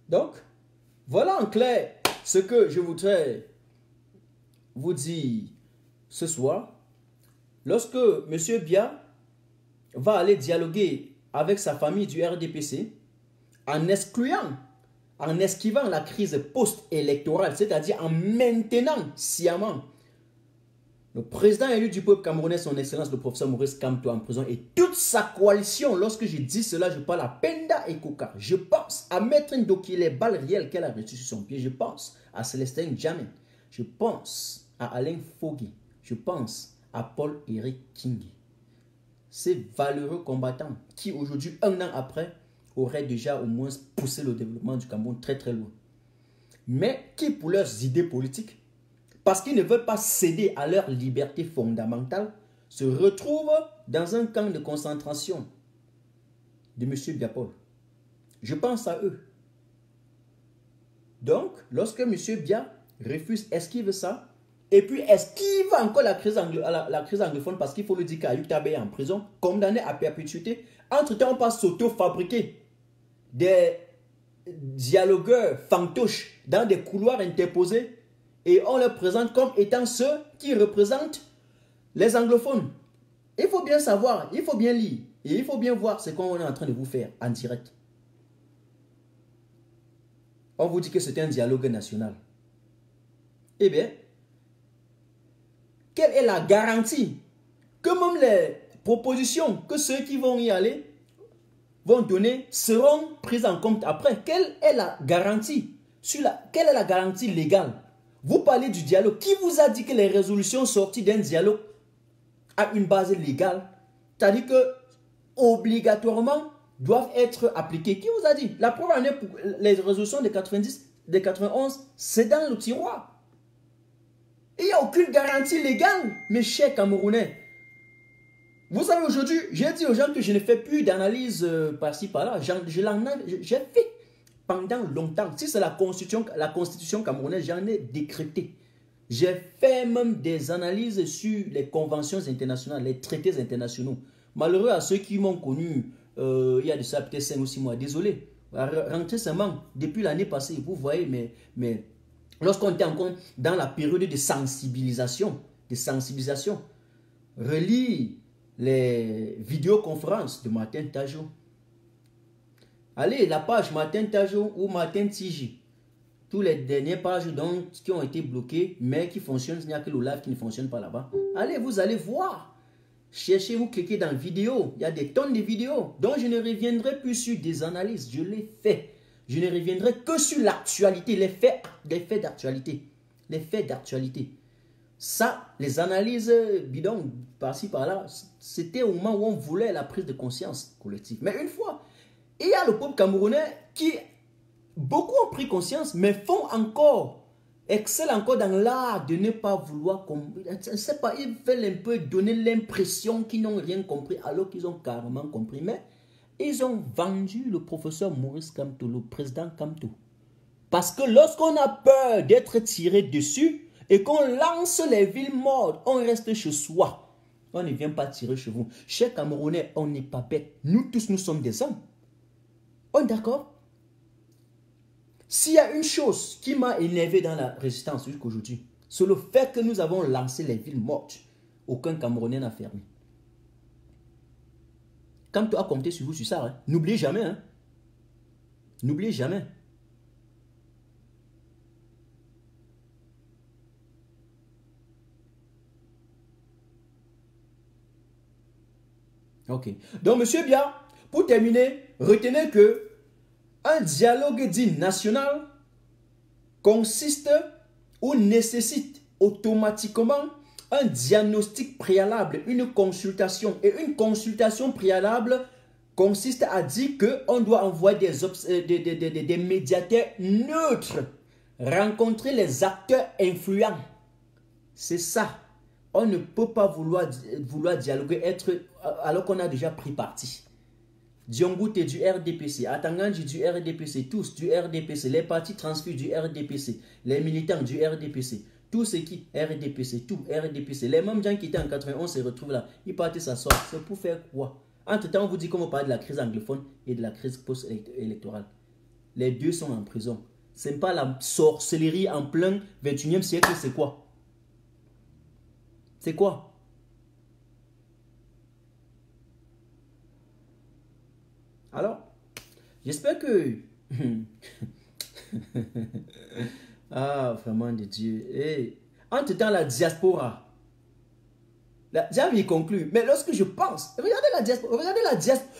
Donc, voilà en clair ce que je voudrais vous dire ce soir. Lorsque M. Biya va aller dialoguer avec sa famille du RDPC, en excluant, en esquivant la crise post-électorale, c'est-à-dire en maintenant sciemment le président élu du peuple camerounais, son excellence le professeur Maurice Kamto en prison et toute sa coalition. Lorsque je dis cela, je parle à Penda et Koka. Je pense à Maître Ndoki, les balles réelles qu'elle a reçues sur son pied. Je pense à Célestin Djamé. Je pense à Alain Fogui. Je pense à Paul-Éric Kingi. Ces valeureux combattants qui aujourd'hui, un an après, auraient déjà au moins poussé le développement du Cameroun très très loin. Mais qui pour leurs idées politiques, parce qu'ils ne veulent pas céder à leur liberté fondamentale, se retrouvent dans un camp de concentration de M. Biya-Paul. Je pense à eux. Donc, lorsque M. Biya refuse, esquive ça, et puis esquive encore la crise anglophone, parce qu'il faut le dire qu'Ayub Tabé est en prison, condamné à perpétuité, entre-temps, on passe s'auto-fabriquer des dialogueurs fantoches dans des couloirs interposés, et on les présente comme étant ceux qui représentent les anglophones. Il faut bien savoir, il faut bien lire, et il faut bien voir ce qu'on est en train de vous faire en direct. On vous dit que c'est un dialogue national. Eh bien, quelle est la garantie que même les propositions que ceux qui vont y aller vont donner seront prises en compte après? Quelle est la garantie? Quelle est la garantie légale? Vous parlez du dialogue. Qui vous a dit que les résolutions sorties d'un dialogue a une base légale? C'est-à-dire que obligatoirement doivent être appliquées. Qui vous a dit? La preuve en est pour les résolutions de 90, de 91, c'est dans le tiroir. Il n'y a aucune garantie légale, mes chers Camerounais. Vous savez, aujourd'hui, j'ai dit aux gens que je ne fais plus d'analyse par-ci, par-là. J'ai fait pendant longtemps. Si c'est la constitution camerounaise, j'en ai décrété. J'ai fait même des analyses sur les conventions internationales, les traités internationaux. Malheureux à ceux qui m'ont connu il y a de ça peut-être 5 ou 6 mois. Désolé. Rentrez seulement depuis l'année passée. Vous voyez, mais lorsqu'on était encore dans la période de sensibilisation, relis les vidéoconférences de Martin Tajo. Allez, la page Martin Tajo ou Martin Tiji. Tous les dernières pages donc, qui ont été bloquées, mais qui fonctionnent. Il n'y a que le live qui ne fonctionne pas là-bas. Allez, vous allez voir. Cherchez, vous cliquez dans vidéo. Il y a des tonnes de vidéos. Donc, je ne reviendrai plus sur des analyses. Je l'ai fait. Je ne reviendrai que sur l'actualité, les faits d'actualité. Les faits d'actualité. Ça, les analyses bidons, par-ci, par-là, c'était au moment où on voulait la prise de conscience collective. Mais une fois, il y a le peuple camerounais qui, beaucoup ont pris conscience, mais font encore, excellent encore dans l'art de ne pas vouloir, je ne sais pas, ils veulent un peu donner l'impression qu'ils n'ont rien compris, alors qu'ils ont carrément compris. Mais ils ont vendu le professeur Maurice Kamto, le président Kamto. Parce que lorsqu'on a peur d'être tiré dessus, et qu'on lance les villes mortes, on reste chez soi. On ne vient pas tirer chez vous. Chers Camerounais, on n'est pas bêtes. Nous tous, nous sommes des hommes. On est d'accord? S'il y a une chose qui m'a énervé dans la résistance jusqu'à aujourd'hui, c'est le fait que nous avons lancé les villes mortes. Aucun Camerounais n'a fermé. Quand tu as compté sur vous sur ça, hein, n'oubliez jamais. Hein. N'oubliez jamais. Ok. Donc, monsieur Biya, pour terminer, retenez que un dialogue dit national consiste ou nécessite automatiquement un diagnostic préalable, une consultation. Et une consultation préalable consiste à dire qu'on doit envoyer des médiateurs neutres, rencontrer les acteurs influents. C'est ça. On ne peut pas vouloir dialoguer alors qu'on a déjà pris parti. Diongout est du RDPC, Atanganji du RDPC, tous du RDPC, les partis transfus du RDPC, les militants du RDPC, tous ceux qui RDPC, tout RDPC. Les mêmes gens qui étaient en 91 se retrouvent là, ils partent s'asseoir. C'est pour faire quoi? Entre-temps, on vous dit qu'on va parler de la crise anglophone et de la crise post-électorale. Les deux sont en prison. Ce n'est pas la sorcellerie en plein 21e siècle, c'est quoi? C'est quoi? Alors, j'espère que... ah, vraiment de Dieu. Hey. Entre-temps, la diaspora. J'ai envie de conclure. Mais lorsque je pense, regardez la diaspora.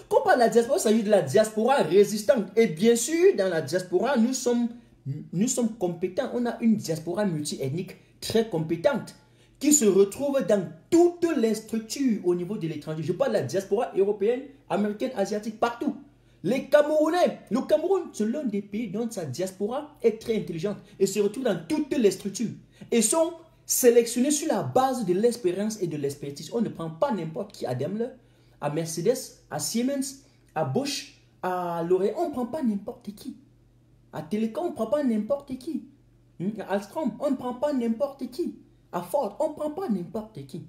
Quand on parle de la diaspora, il s'agit de la diaspora résistante. Et bien sûr, dans la diaspora, nous sommes compétents. On a une diaspora multi-ethnique très compétente qui se retrouve dans toutes les structures au niveau de l'étranger. Je parle de la diaspora européenne, américaine, asiatique, partout. Les Camerounais, le Cameroun, c'est l'un des pays dont sa diaspora est très intelligente et se retrouve dans toutes les structures. Et sont sélectionnés sur la base de l'expérience et de l'expertise. On ne prend pas n'importe qui à Daimler, à Mercedes, à Siemens, à Bosch, à L'Oréal. On ne prend pas n'importe qui. À Télécom, on ne prend pas n'importe qui. À Alstom, on ne prend pas n'importe qui. À Ford, on ne prend pas n'importe qui.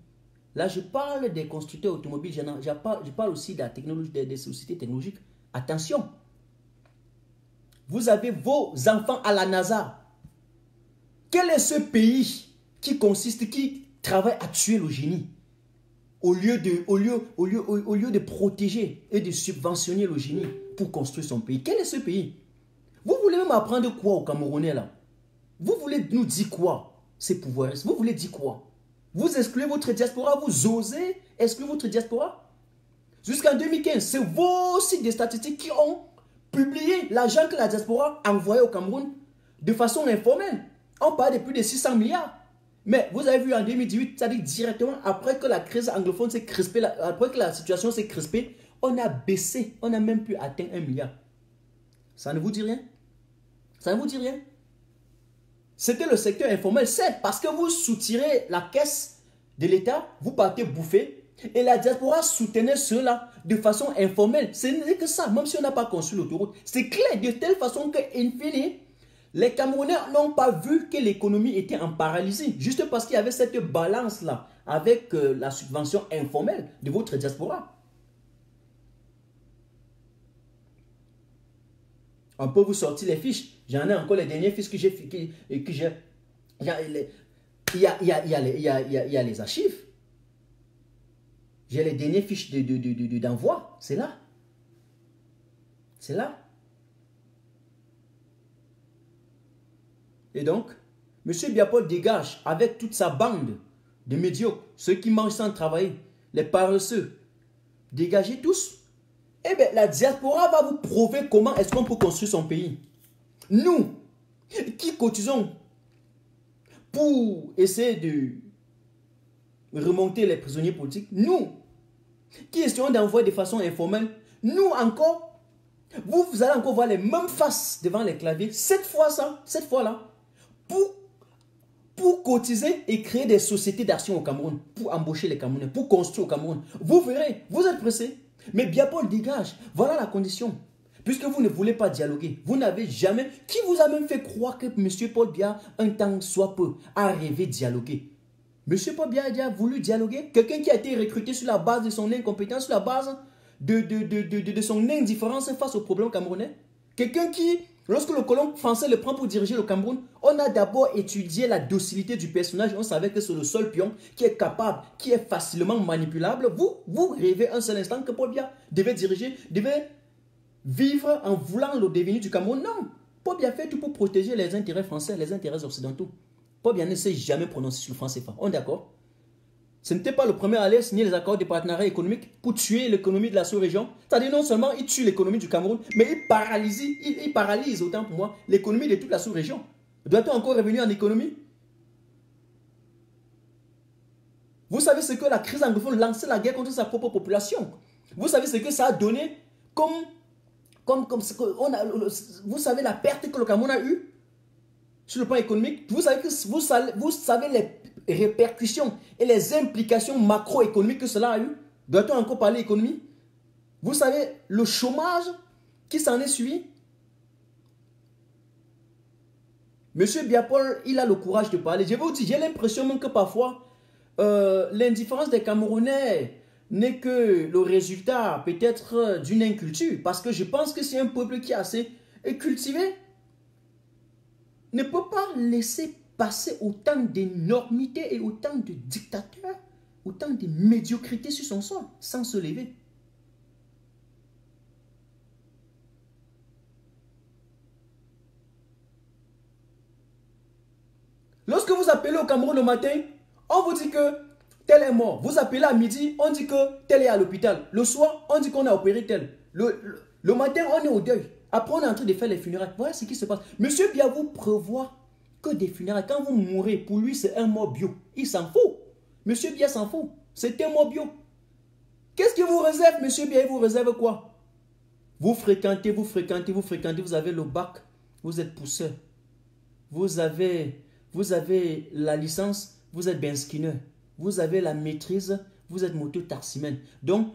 Là, je parle des constructeurs automobiles, je parle aussi de la technologie, des sociétés technologiques. Attention, vous avez vos enfants à la NASA. Quel est ce pays qui travaille à tuer le génie au lieu de protéger et de subventionner le génie pour construire son pays? Quel est ce pays? Vous voulez même apprendre quoi aux Camerounais là? Vous voulez nous dire quoi, ces pouvoiristes? Vous voulez dire quoi? Vous excluez votre diaspora, vous osez exclure votre diaspora? Jusqu'en 2015, c'est vos sites de statistiques qui ont publié l'argent que la diaspora a envoyé au Cameroun de façon informelle. On parle de plus de 600 milliards. Mais vous avez vu en 2018, c'est-à-dire directement après que la crise anglophone s'est crispée, après que la situation s'est crispée, on a baissé, on n'a même plus atteint 1 milliard. Ça ne vous dit rien? Ça ne vous dit rien? C'était le secteur informel, c'est parce que vous soutirez la caisse de l'État, vous partez bouffer. Et la diaspora soutenait cela de façon informelle. Ce n'est que ça, même si on n'a pas construit l'autoroute. C'est clair de telle façon que, in fine, les Camerounais n'ont pas vu que l'économie était en paralysie. Juste parce qu'il y avait cette balance-là avec la subvention informelle de votre diaspora. On peut vous sortir les fiches. J'en ai encore les dernières fiches que j'ai. Il y a les archives. J'ai les dernières fiches d'envoi. C'est là. C'est là. Et donc, M. Biapol dégage avec toute sa bande de médiocres, ceux qui mangent sans travailler, les paresseux. Dégagez tous. Eh bien, la diaspora va vous prouver comment est-ce qu'on peut construire son pays. Nous, qui cotisons pour essayer de remonter les prisonniers politiques, nous, qui essayons d'envoyer de façon informelle, nous encore, vous allez encore voir les mêmes faces devant les claviers, cette fois-là, pour cotiser et créer des sociétés d'action au Cameroun, pour embaucher les Camerounais, pour construire au Cameroun. Vous verrez, vous êtes pressés. Mais Biapol dégage, voilà la condition. Puisque vous ne voulez pas dialoguer, vous n'avez jamais... Qui vous a même fait croire que M. Paul Biya, un temps soit peu, a rêvé de dialoguer? M. Paul Biya a déjà voulu dialoguer? Quelqu'un qui a été recruté sur la base de son incompétence, sur la base de son indifférence face aux problèmes camerounais? Quelqu'un qui, lorsque le colon français le prend pour diriger le Cameroun, on a d'abord étudié la docilité du personnage. On savait que c'est le seul pion qui est capable, qui est facilement manipulable. Vous rêvez un seul instant que Paul Biya devait diriger, devait vivre en voulant le devenir du Cameroun? Non. Paul Biya fait tout pour protéger les intérêts français, les intérêts occidentaux. Paul Biya ne s'est jamais prononcé sur le franc CFA. On est d'accord? Ce n'était pas le premier à aller signer les accords de partenariat économique pour tuer l'économie de la sous-région. C'est-à-dire non seulement il tue l'économie du Cameroun, mais il paralyse autant pour moi l'économie de toute la sous-région. Doit-on encore revenir en économie? Vous savez ce que la crise anglophone lançait la guerre contre sa propre population. Vous savez ce que ça a donné comme ce que on a, vous savez la perte que le Cameroun a eue sur le plan économique. Vous savez les répercussions et les implications macroéconomiques que cela a eu. Doit-on encore parler économie? Vous savez le chômage qui s'en est suivi. Monsieur Biapol, il a le courage de parler. Je vais vous dire, j'ai l'impression même que parfois, l'indifférence des Camerounais n'est que le résultat peut-être d'une inculture. Parce que je pense que c'est un peuple qui est assez cultivé. Ne peut pas laisser passer autant d'énormités et autant de dictateurs, autant de médiocrité sur son sol, sans se lever. Lorsque vous appelez au Cameroun le matin, on vous dit que tel est mort. Vous appelez à midi, on dit que tel est à l'hôpital. Le soir, on dit qu'on a opéré tel. Le matin, on est au deuil. Après, on est en train de faire les funérailles. Voilà ce qui se passe. Monsieur Biya vous prévoit que des funérailles. Quand vous mourrez, pour lui, c'est un mort bio. Il s'en fout. Monsieur Biya s'en fout. C'est un mort bio. Qu'est-ce qu'il vous réserve, Monsieur Biya? Il vous réserve quoi? Vous fréquentez, vous avez le bac, vous êtes pousseur. Vous avez la licence, vous êtes ben skinner. Vous avez la maîtrise, vous êtes moto-taximène. Donc,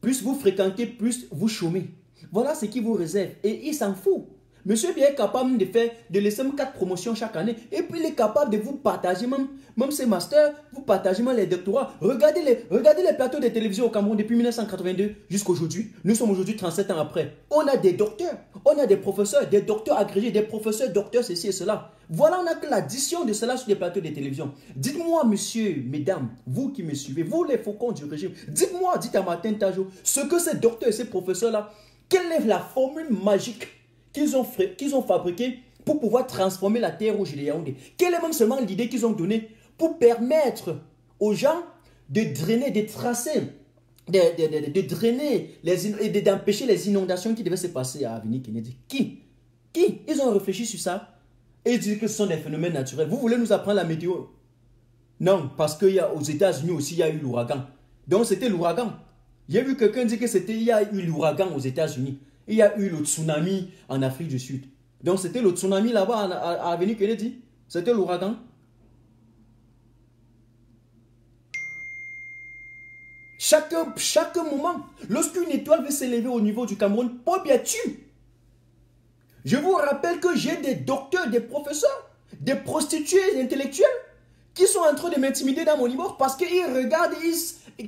plus vous fréquentez, plus vous chômez. Voilà ce qui vous réserve. Et il s'en fout. Monsieur Biya est capable de laisser 4 promotions chaque année. Et puis il est capable de vous partager même ses masters, vous partagez même les doctorats. Regardez les plateaux de télévision au Cameroun depuis 1982 jusqu'à aujourd'hui. Nous sommes aujourd'hui 37 ans après. On a des docteurs, on a des professeurs, des docteurs agrégés, des professeurs, docteurs, ceci et cela. Voilà, on a que l'addition de cela sur les plateaux de télévision. Dites-moi, monsieur, mesdames, vous qui me suivez, vous les faucons du régime, dites-moi, dites à Martin Tajo, ce que ces docteurs et ces professeurs-là, quelle est la formule magique qu'ils ont fabriquée pour pouvoir transformer la terre rouge de Yaoundé? Quelle est même seulement l'idée qu'ils ont donnée pour permettre aux gens de drainer, de tracer, de drainer et d'empêcher les inondations qui devaient se passer à Avenue Kennedy? Qui? Ils ont réfléchi sur ça et ils disent que ce sont des phénomènes naturels. Vous voulez nous apprendre la météo? Non, parce qu'aux États-Unis aussi, il y a eu l'ouragan. Donc c'était l'ouragan. J'ai vu quelqu'un dire que il y a eu l'ouragan aux États-Unis. Il y a eu le tsunami en Afrique du Sud. Donc c'était le tsunami là-bas à Avenue Kennedy. C'était l'ouragan. Chaque moment, lorsqu'une étoile veut s'élever au niveau du Cameroun, pas bien tu. Je vous rappelle que j'ai des docteurs, des professeurs, des prostituées intellectuelles qui sont en train de m'intimider dans mon immeuble parce qu'ils regardent,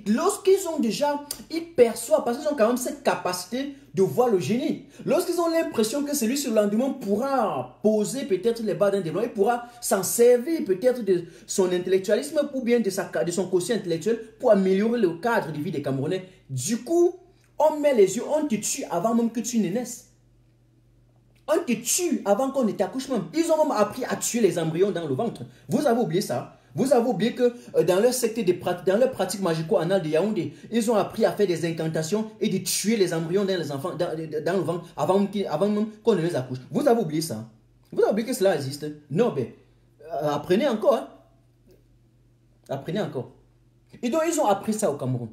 lorsqu'ils ont déjà, ils perçoivent, parce qu'ils ont quand même cette capacité de voir le génie. Lorsqu'ils ont l'impression que celui sur le lendemain pourra poser peut-être les bas d'un développement, il pourra s'en servir peut-être de son intellectualisme ou bien de son quotient intellectuel pour améliorer le cadre de vie des Camerounais. Du coup, on met les yeux, on te tue avant même que tu ne naisses. On te tue avant qu'on ne t'accouche même. Ils ont même appris à tuer les embryons dans le ventre. Vous avez oublié ça? Vous avez oublié que dans leur secte dans leur pratique magico-anale de Yaoundé, ils ont appris à faire des incantations et de tuer les embryons dans les enfants, dans le ventre avant même qu'on ne les accouche. Vous avez oublié ça? Vous avez oublié que cela existe? Non, ben, apprenez encore. Hein? Apprenez encore. Et donc, ils ont appris ça au Cameroun.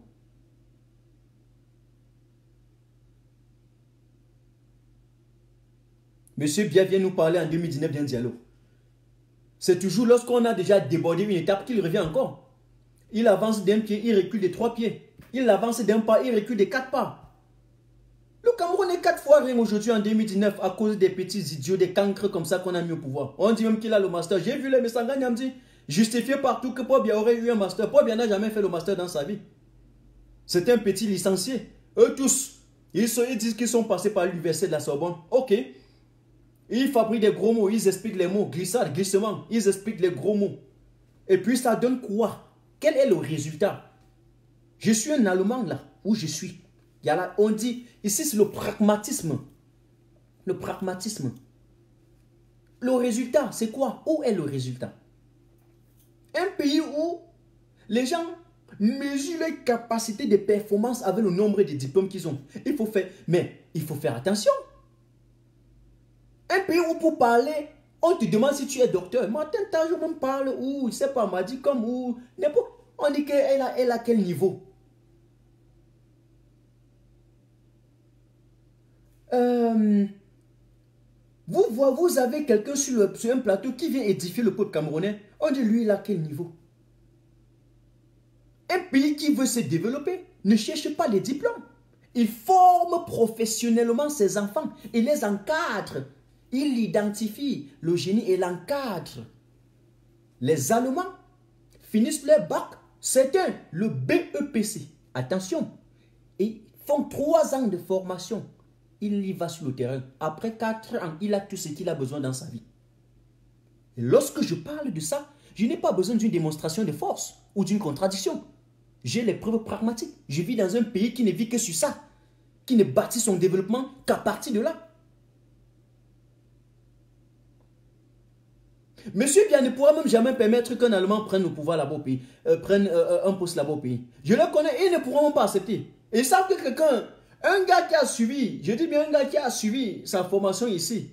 Monsieur Biya vient nous parler en 2019 d'un dialogue. C'est toujours lorsqu'on a déjà débordé une étape qu'il revient encore. Il avance d'un pied, il recule de 3 pieds. Il avance d'un pas, il recule de 4 pas. Le Cameroun est 4 fois rien aujourd'hui en 2019 à cause des petits idiots, des cancres comme ça qu'on a mis au pouvoir. On dit même qu'il a le master. J'ai vu les Messangani me dire, justifié partout que Paul Biya aurait eu un master. Paul Biya n'a jamais fait le master dans sa vie. C'est un petit licencié. Eux tous, ils disent qu'ils sont passés par l'université de la Sorbonne. Ok. Ils fabriquent des gros mots, ils expliquent les mots, glissade, glissement, ils expliquent les gros mots. Et puis ça donne quoi? Quel est le résultat? Je suis un Allemand là, où je suis. Il y a là, on dit, ici c'est le pragmatisme. Le pragmatisme. Le résultat, c'est quoi? Où est le résultat? Un pays où les gens mesurent les capacités de performance avec le nombre de diplômes qu'ils ont. Mais il faut faire attention. Un pays où pour parler, on te demande si tu es docteur. Martin Tajo même parle ou, je ne sais pas, m'a dit comme ou, n'importe. On dit qu'elle a quel niveau? Vous avez quelqu'un sur un plateau qui vient édifier le peuple camerounais. On dit, lui, il a quel niveau? Un pays qui veut se développer ne cherche pas les diplômes. Il forme professionnellement ses enfants. Il les encadre. Il identifie le génie et l'encadre. Les Allemands finissent leur bac. Certains, le BEPC. Attention. Ils font 3 ans de formation. Il y va sur le terrain. Après 4 ans, il a tout ce qu'il a besoin dans sa vie. Et lorsque je parle de ça, je n'ai pas besoin d'une démonstration de force ou d'une contradiction. J'ai les preuves pragmatiques. Je vis dans un pays qui ne vit que sur ça, qui ne bâtit son développement qu'à partir de là. Monsieur Biya ne pourra même jamais permettre qu'un Allemand prenne le pouvoir là-bas au pays, prenne un poste là-bas au pays. Je le connais, ils ne pourront pas accepter. Ils savent que quelqu'un, un gars qui a suivi, je dis bien un gars qui a suivi sa formation ici,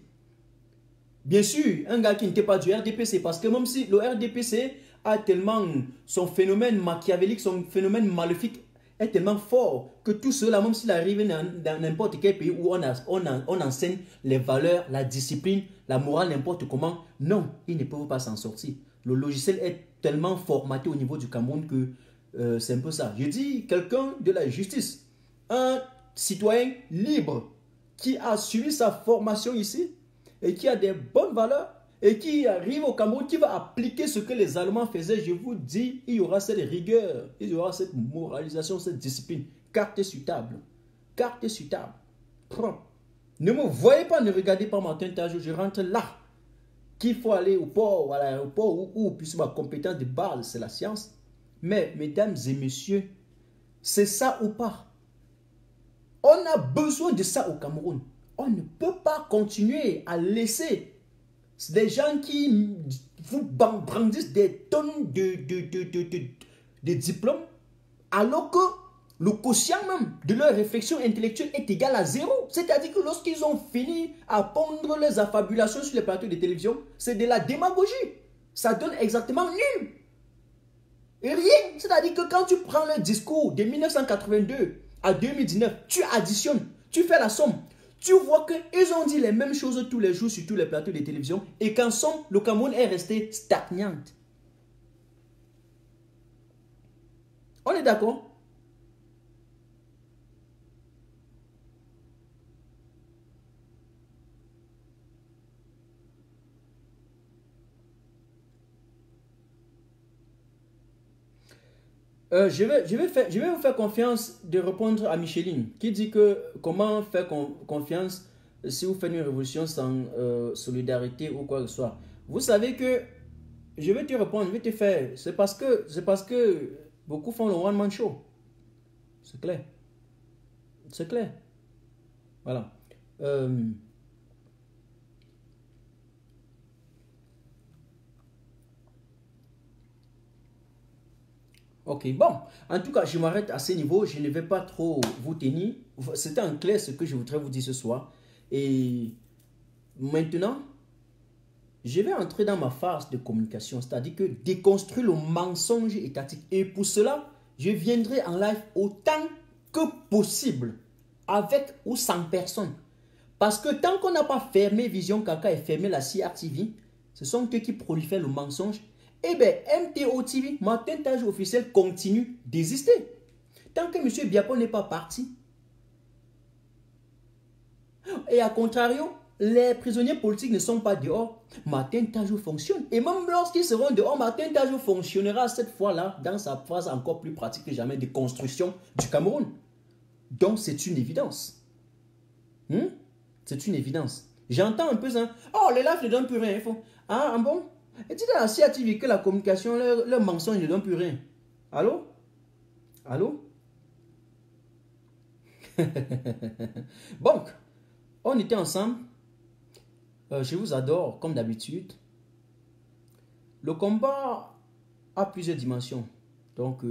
bien sûr, un gars qui n'était pas du RDPC, parce que même si le RDPC a tellement son phénomène machiavélique, son phénomène maléfique est tellement fort que tout cela, même s'il arrive dans n'importe quel pays où on enseigne les valeurs, la discipline, la morale, n'importe comment, non, ils ne peuvent pas s'en sortir. Le logiciel est tellement formaté au niveau du Cameroun que c'est un peu ça. Je dis quelqu'un de la justice, un citoyen libre qui a suivi sa formation ici et qui a des bonnes valeurs et qui arrive au Cameroun, qui va appliquer ce que les Allemands faisaient, je vous dis, il y aura cette rigueur, il y aura cette moralisation, cette discipline. Carte sur table. Carte sur table. Prends. Ne me voyez pas, ne regardez pas Martin Tajou, je rentre là. Qu'il faut aller au port, à l'aéroport, où puisque ma compétence de base, c'est la science. Mais, mesdames et messieurs, c'est ça ou pas? On a besoin de ça au Cameroun. On ne peut pas continuer à laisser des gens qui vous brandissent des tonnes de diplômes, alors que le quotient même de leur réflexion intellectuelle est égal à 0. C'est-à-dire que lorsqu'ils ont fini à pondre les affabulations sur les plateaux de télévision, c'est de la démagogie. Ça donne exactement nul. Et rien. C'est-à-dire que quand tu prends le discours de 1982 à 2019, tu additionnes, tu fais la somme. Tu vois qu'ils ont dit les mêmes choses tous les jours sur tous les plateaux de télévision et qu'en somme, le Cameroun est resté stagnante. On est d'accord? Je vais vous faire confiance de répondre à Micheline qui dit que comment faire confiance si vous faites une révolution sans solidarité ou quoi que ce soit. Vous savez que je vais te répondre, je vais te faire. C'est parce que beaucoup font le one-man show. C'est clair. C'est clair. Voilà. Ok, bon, en tout cas, je m'arrête à ce niveau, je ne vais pas trop vous tenir. C'était en clair ce que je voudrais vous dire ce soir. Et maintenant, je vais entrer dans ma phase de communication, c'est-à-dire que déconstruire le mensonge étatique. Et pour cela, je viendrai en live autant que possible, avec ou sans personne. Parce que tant qu'on n'a pas fermé Vision Kaka et fermé la CRTV, ce sont eux qui prolifèrent le mensonge. Eh bien, MTO TV, Martin Tajou officiel, continue d'exister. Tant que M. Biapo n'est pas parti. Et à contrario, les prisonniers politiques ne sont pas dehors. Martin Tajou fonctionne. Et même lorsqu'ils seront dehors, Martin Tajou fonctionnera cette fois-là dans sa phase encore plus pratique que jamais de construction du Cameroun. Donc, c'est une évidence. C'est une évidence. J'entends un peu ça. Oh, les lives ne donnent plus rien. Ah, bon? Et tu dis à la CRTV que la communication, leur mensonge ne donne plus rien. Allô? Allô? Donc, on était ensemble. Je vous adore, comme d'habitude. Le combat a plusieurs dimensions. Donc,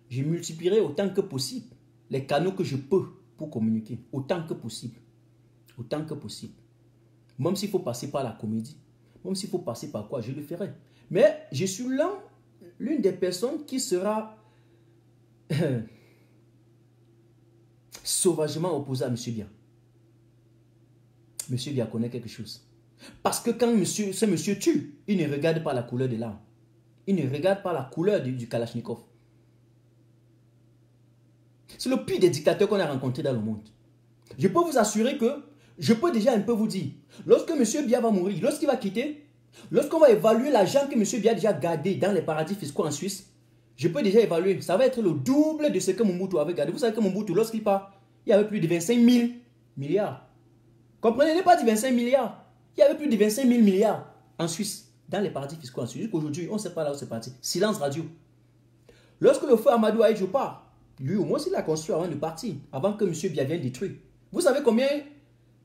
je multiplierai autant que possible les canaux que je peux pour communiquer. Autant que possible. Autant que possible. Même s'il faut passer par la comédie. Même s'il faut passer par quoi, je le ferai. Mais je suis l'une des personnes qui sera sauvagement opposée à M. Biya. Monsieur Biya connaît quelque chose. Parce que quand ce monsieur tue, il ne regarde pas la couleur de l'arme. Il ne regarde pas la couleur du Kalachnikov. C'est le pire des dictateurs qu'on a rencontré dans le monde. Je peux vous assurer que, je peux déjà un peu vous dire, lorsque M. Biya va mourir, lorsqu'il va quitter, lorsqu'on va évaluer l'argent que M. Biya a déjà gardé dans les paradis fiscaux en Suisse, je peux déjà évaluer, ça va être le double de ce que Mobutu avait gardé. Vous savez que Mobutu, lorsqu'il part, il y avait plus de 25 000 milliards. Comprenez, il n'est pas dit 25 milliards. Il y avait plus de 25 000 milliards en Suisse, dans les paradis fiscaux en Suisse. Jusqu'aujourd'hui, on ne sait pas là où c'est parti. Silence radio. Lorsque le feu Amadou Ahidjo part, lui au moins il a construit avant de partir, avant que M. Biya vienne détruire. Vous savez combien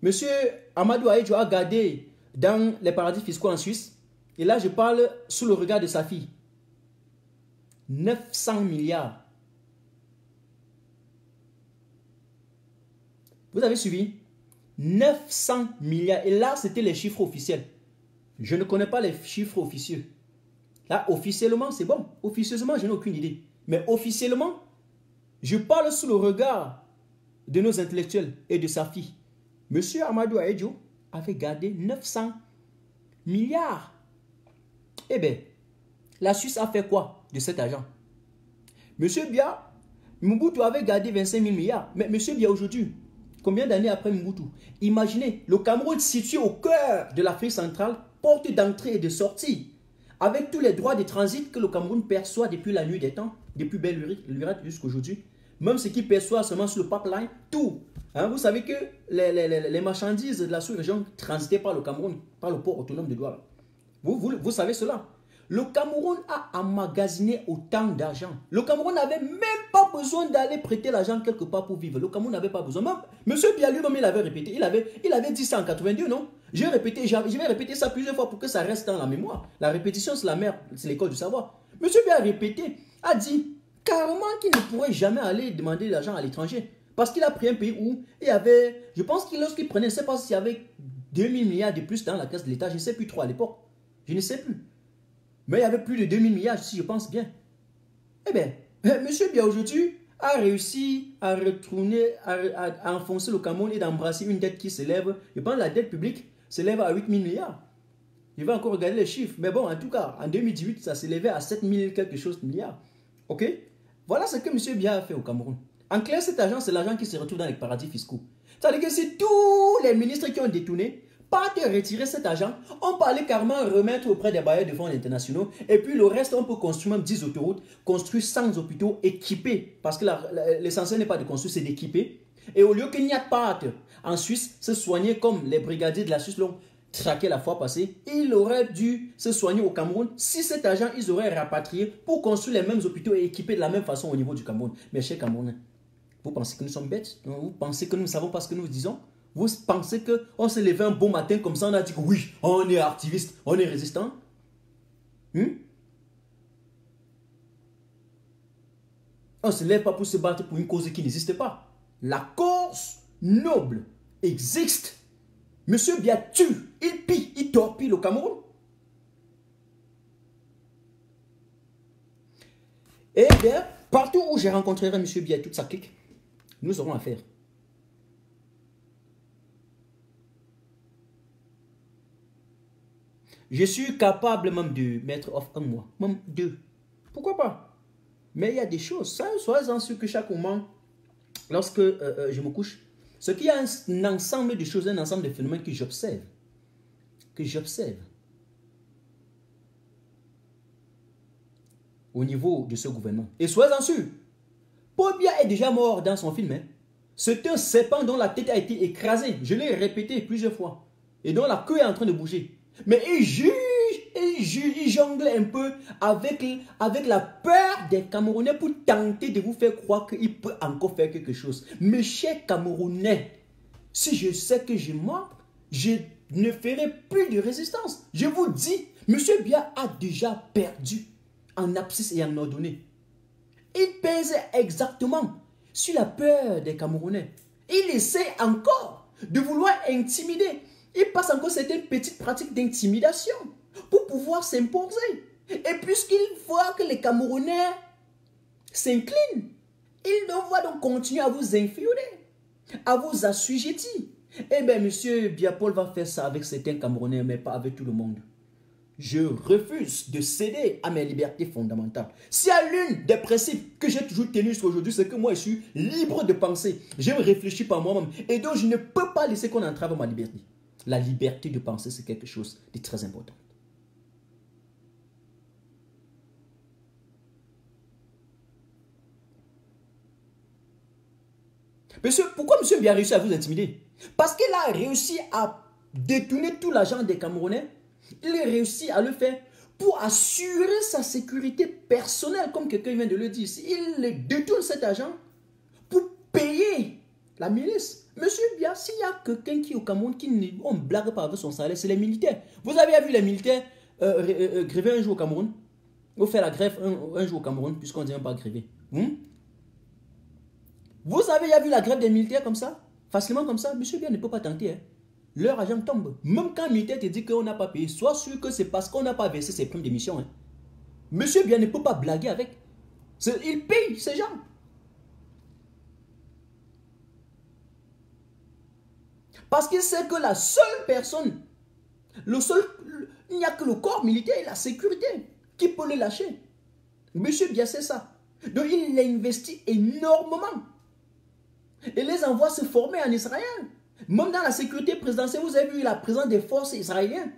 M. Amadou Ahidjo a gardé dans les paradis fiscaux en Suisse? Et là, je parle sous le regard de sa fille. 900 milliards. Vous avez suivi? 900 milliards. Et là, c'était les chiffres officiels. Je ne connais pas les chiffres officieux. Là, officiellement, c'est bon. Officieusement, je n'ai aucune idée. Mais officiellement, je parle sous le regard de nos intellectuels et de sa fille. Monsieur Amadou Ahidjo avait gardé 900 milliards. Eh bien, la Suisse a fait quoi de cet argent? Monsieur Biya, Mobutu avait gardé 25 000 milliards. Mais Monsieur Biya aujourd'hui, combien d'années après Mobutu? Imaginez, le Cameroun situé au cœur de l'Afrique centrale, porte d'entrée et de sortie, avec tous les droits de transit que le Cameroun perçoit depuis la nuit des temps, depuis Belle Lurette jusqu'à aujourd'hui. Même ce qu'il perçoit seulement sur le pipeline, tout. Hein, vous savez que les marchandises de la sous-région transitaient par le Cameroun, par le port autonome de Douala. Vous savez cela. Le Cameroun a emmagasiné autant d'argent. Le Cameroun n'avait même pas besoin d'aller prêter l'argent quelque part pour vivre. Le Cameroun n'avait pas besoin. Même, M. Biya lui-même, il avait répété. Il avait dit ça en 82, non? Je vais répéter ça plusieurs fois pour que ça reste dans la mémoire. La répétition, c'est la mère, c'est l'école du savoir. M. Biya a répété, a dit carrément qu'il ne pourrait jamais aller demander de l'argent à l'étranger. Parce qu'il a pris un pays où il y avait, je pense que lorsqu'il prenait, je ne sais pas s'il y avait 2000 milliards de plus dans la caisse de l'État, je ne sais plus trop à l'époque. Je ne sais plus. Mais il y avait plus de 2000 milliards, si je pense bien. Eh bien, M. Biya aujourd'hui a réussi à retourner, à enfoncer le Cameroun et d'embrasser une dette qui s'élève. Je pense que la dette publique s'élève à 8000 milliards. Je vais encore regarder les chiffres. Mais bon, en tout cas, en 2018, ça s'élevait à 7000 quelque chose de milliards. Ok? Voilà ce que M. Biya a fait au Cameroun. En clair, cet argent, c'est l'argent qui se retrouve dans les paradis fiscaux. C'est-à-dire que c'est tous les ministres qui ont détourné, partent retirer cet argent, on peut aller carrément remettre auprès des bailleurs de fonds internationaux, et puis le reste, on peut construire même 10 autoroutes, construire 100 hôpitaux équipés, parce que l'essentiel n'est pas de construire, c'est d'équiper. Et au lieu qu'il n'y a pas en Suisse, se soigner comme les brigadiers de la Suisse l'ont traqué la fois passée, il aurait dû se soigner au Cameroun si cet argent, ils auraient rapatrié pour construire les mêmes hôpitaux et équiper de la même façon au niveau du Cameroun. Mais chers Camerounais, vous pensez que nous sommes bêtes? Vous pensez que nous ne savons pas ce que nous disons? Vous pensez qu'on s'est levé un beau matin comme ça, on a dit que oui, on est activiste, on est résistant? On ne se lève pas pour se battre pour une cause qui n'existe pas. La cause noble existe. Monsieur Biya tue, il pille, il torpille le Cameroun. Et bien, partout où je rencontrerai Monsieur Biya et toute sa clique, nous aurons affaire. Je suis capable même de mettre off un mois, même 2. Pourquoi pas? Mais il y a des choses, ça, soyez-en sûr que chaque moment, lorsque je me couche, ce qu'il y a un ensemble de choses, un ensemble de phénomènes que j'observe. Au niveau de ce gouvernement. Et soyez-en sûr, Paul Biya est déjà mort dans son film. Hein. C'est un serpent dont la tête a été écrasée. Je l'ai répété plusieurs fois. Et dont la queue est en train de bouger. Mais il juge, il jongle un peu avec la peur des Camerounais pour tenter de vous faire croire qu'il peut encore faire quelque chose. Mes chers Camerounais, si je sais que je mens, je ne ferai plus de résistance. Je vous dis, M. Biya a déjà perdu en abscisse et en ordonnée. Il pèse exactement sur la peur des Camerounais. Il essaie encore de vouloir intimider. Il passe encore certaines petites pratiques d'intimidation pour pouvoir s'imposer. Et puisqu'il voit que les Camerounais s'inclinent, il doit donc continuer à vous inféoder, à vous assujettir. Eh bien, monsieur Biapol va faire ça avec certains Camerounais, mais pas avec tout le monde. Je refuse de céder à mes libertés fondamentales. S'il y a l'une des principes que j'ai toujours tenu jusqu'à aujourd'hui, c'est que moi, je suis libre de penser. Je réfléchis par moi-même. Et donc, je ne peux pas laisser qu'on entrave ma liberté. La liberté de penser, c'est quelque chose de très important. Monsieur, pourquoi monsieur Biya a réussi à vous intimider? Parce qu'il a réussi à détourner tout l'argent des Camerounais. Il a réussi à le faire pour assurer sa sécurité personnelle, comme quelqu'un vient de le dire. Il détourne cet argent pour payer la milice. Monsieur Biya, s'il y a quelqu'un qui au Cameroun qui ne blague pas avec son salaire, c'est les militaires. Vous avez vu les militaires gréver un jour au Cameroun? Ou faire la grève un jour au Cameroun, puisqu'on ne dit même pas gréver. Vous avez déjà vu la grève des militaires comme ça? Facilement comme ça? Monsieur Biya ne peut pas tenter. Hein. Leur argent tombe. Même quand un militaire te dit qu'on n'a pas payé, sois sûr que c'est parce qu'on n'a pas versé ses primes d'émission. Hein. Monsieur Biya ne peut pas blaguer avec. Il paye ces gens. Parce qu'il sait que la seule personne, il n'y a que le corps militaire et la sécurité qui peut le lâcher. Monsieur Biya sait ça. Donc il a investi énormément. Et les envoie se former en Israël. Même dans la sécurité présidentielle, vous avez vu la présence des forces israéliennes.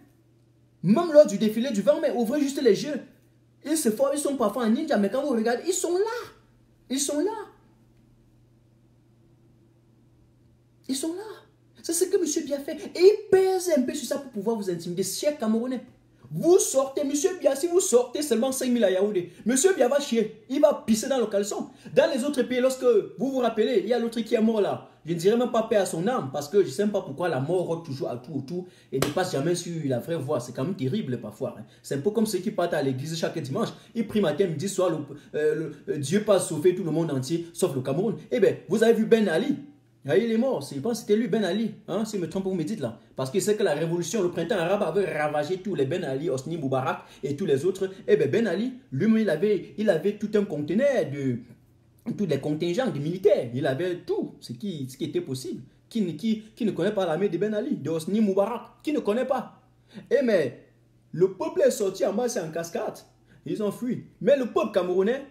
Même lors du défilé du 20 mai, ouvrez juste les yeux. Ils se forment, ils sont parfois en ninja, mais quand vous regardez, ils sont là. Ils sont là. Ils sont là. C'est ce que M. Biya fait. Et il pèse un peu sur ça pour pouvoir vous intimider. Chers Camerounais, vous sortez, M. Biya, si vous sortez seulement 5 000 à Yaoundé, M. Biya va chier. Il va pisser dans le caleçon. Dans les autres pays, lorsque vous vous rappelez, il y a l'autre qui est mort là. Je ne dirais même pas paix à son âme, parce que je ne sais même pas pourquoi la mort rôde toujours à tout autour et ne passe jamais sur la vraie voie. C'est quand même terrible parfois. Hein. C'est un peu comme ceux qui partent à l'église chaque dimanche. Ils prient matin, midi, soir, Dieu passe sauver tout le monde entier, sauf le Cameroun. Eh bien, vous avez vu Ben Ali. Il est mort, je pense que c'était lui, Ben Ali. Hein, si je me trompe, vous me dites là. Parce qu'il sait que la révolution, le printemps arabe avait ravagé tous les Ben Ali, Hosni Moubarak et tous les autres. Eh bien, Ben Ali, lui-même, il avait tout un conteneur de tous les contingents de militaires. Il avait tout ce qui était possible. Qui ne connaît pas l'armée de Ben Ali, de Hosni Moubarak, qui ne connaît pas. Eh mais, le peuple est sorti en masse et en cascade. Ils ont fui. Mais le peuple camerounais,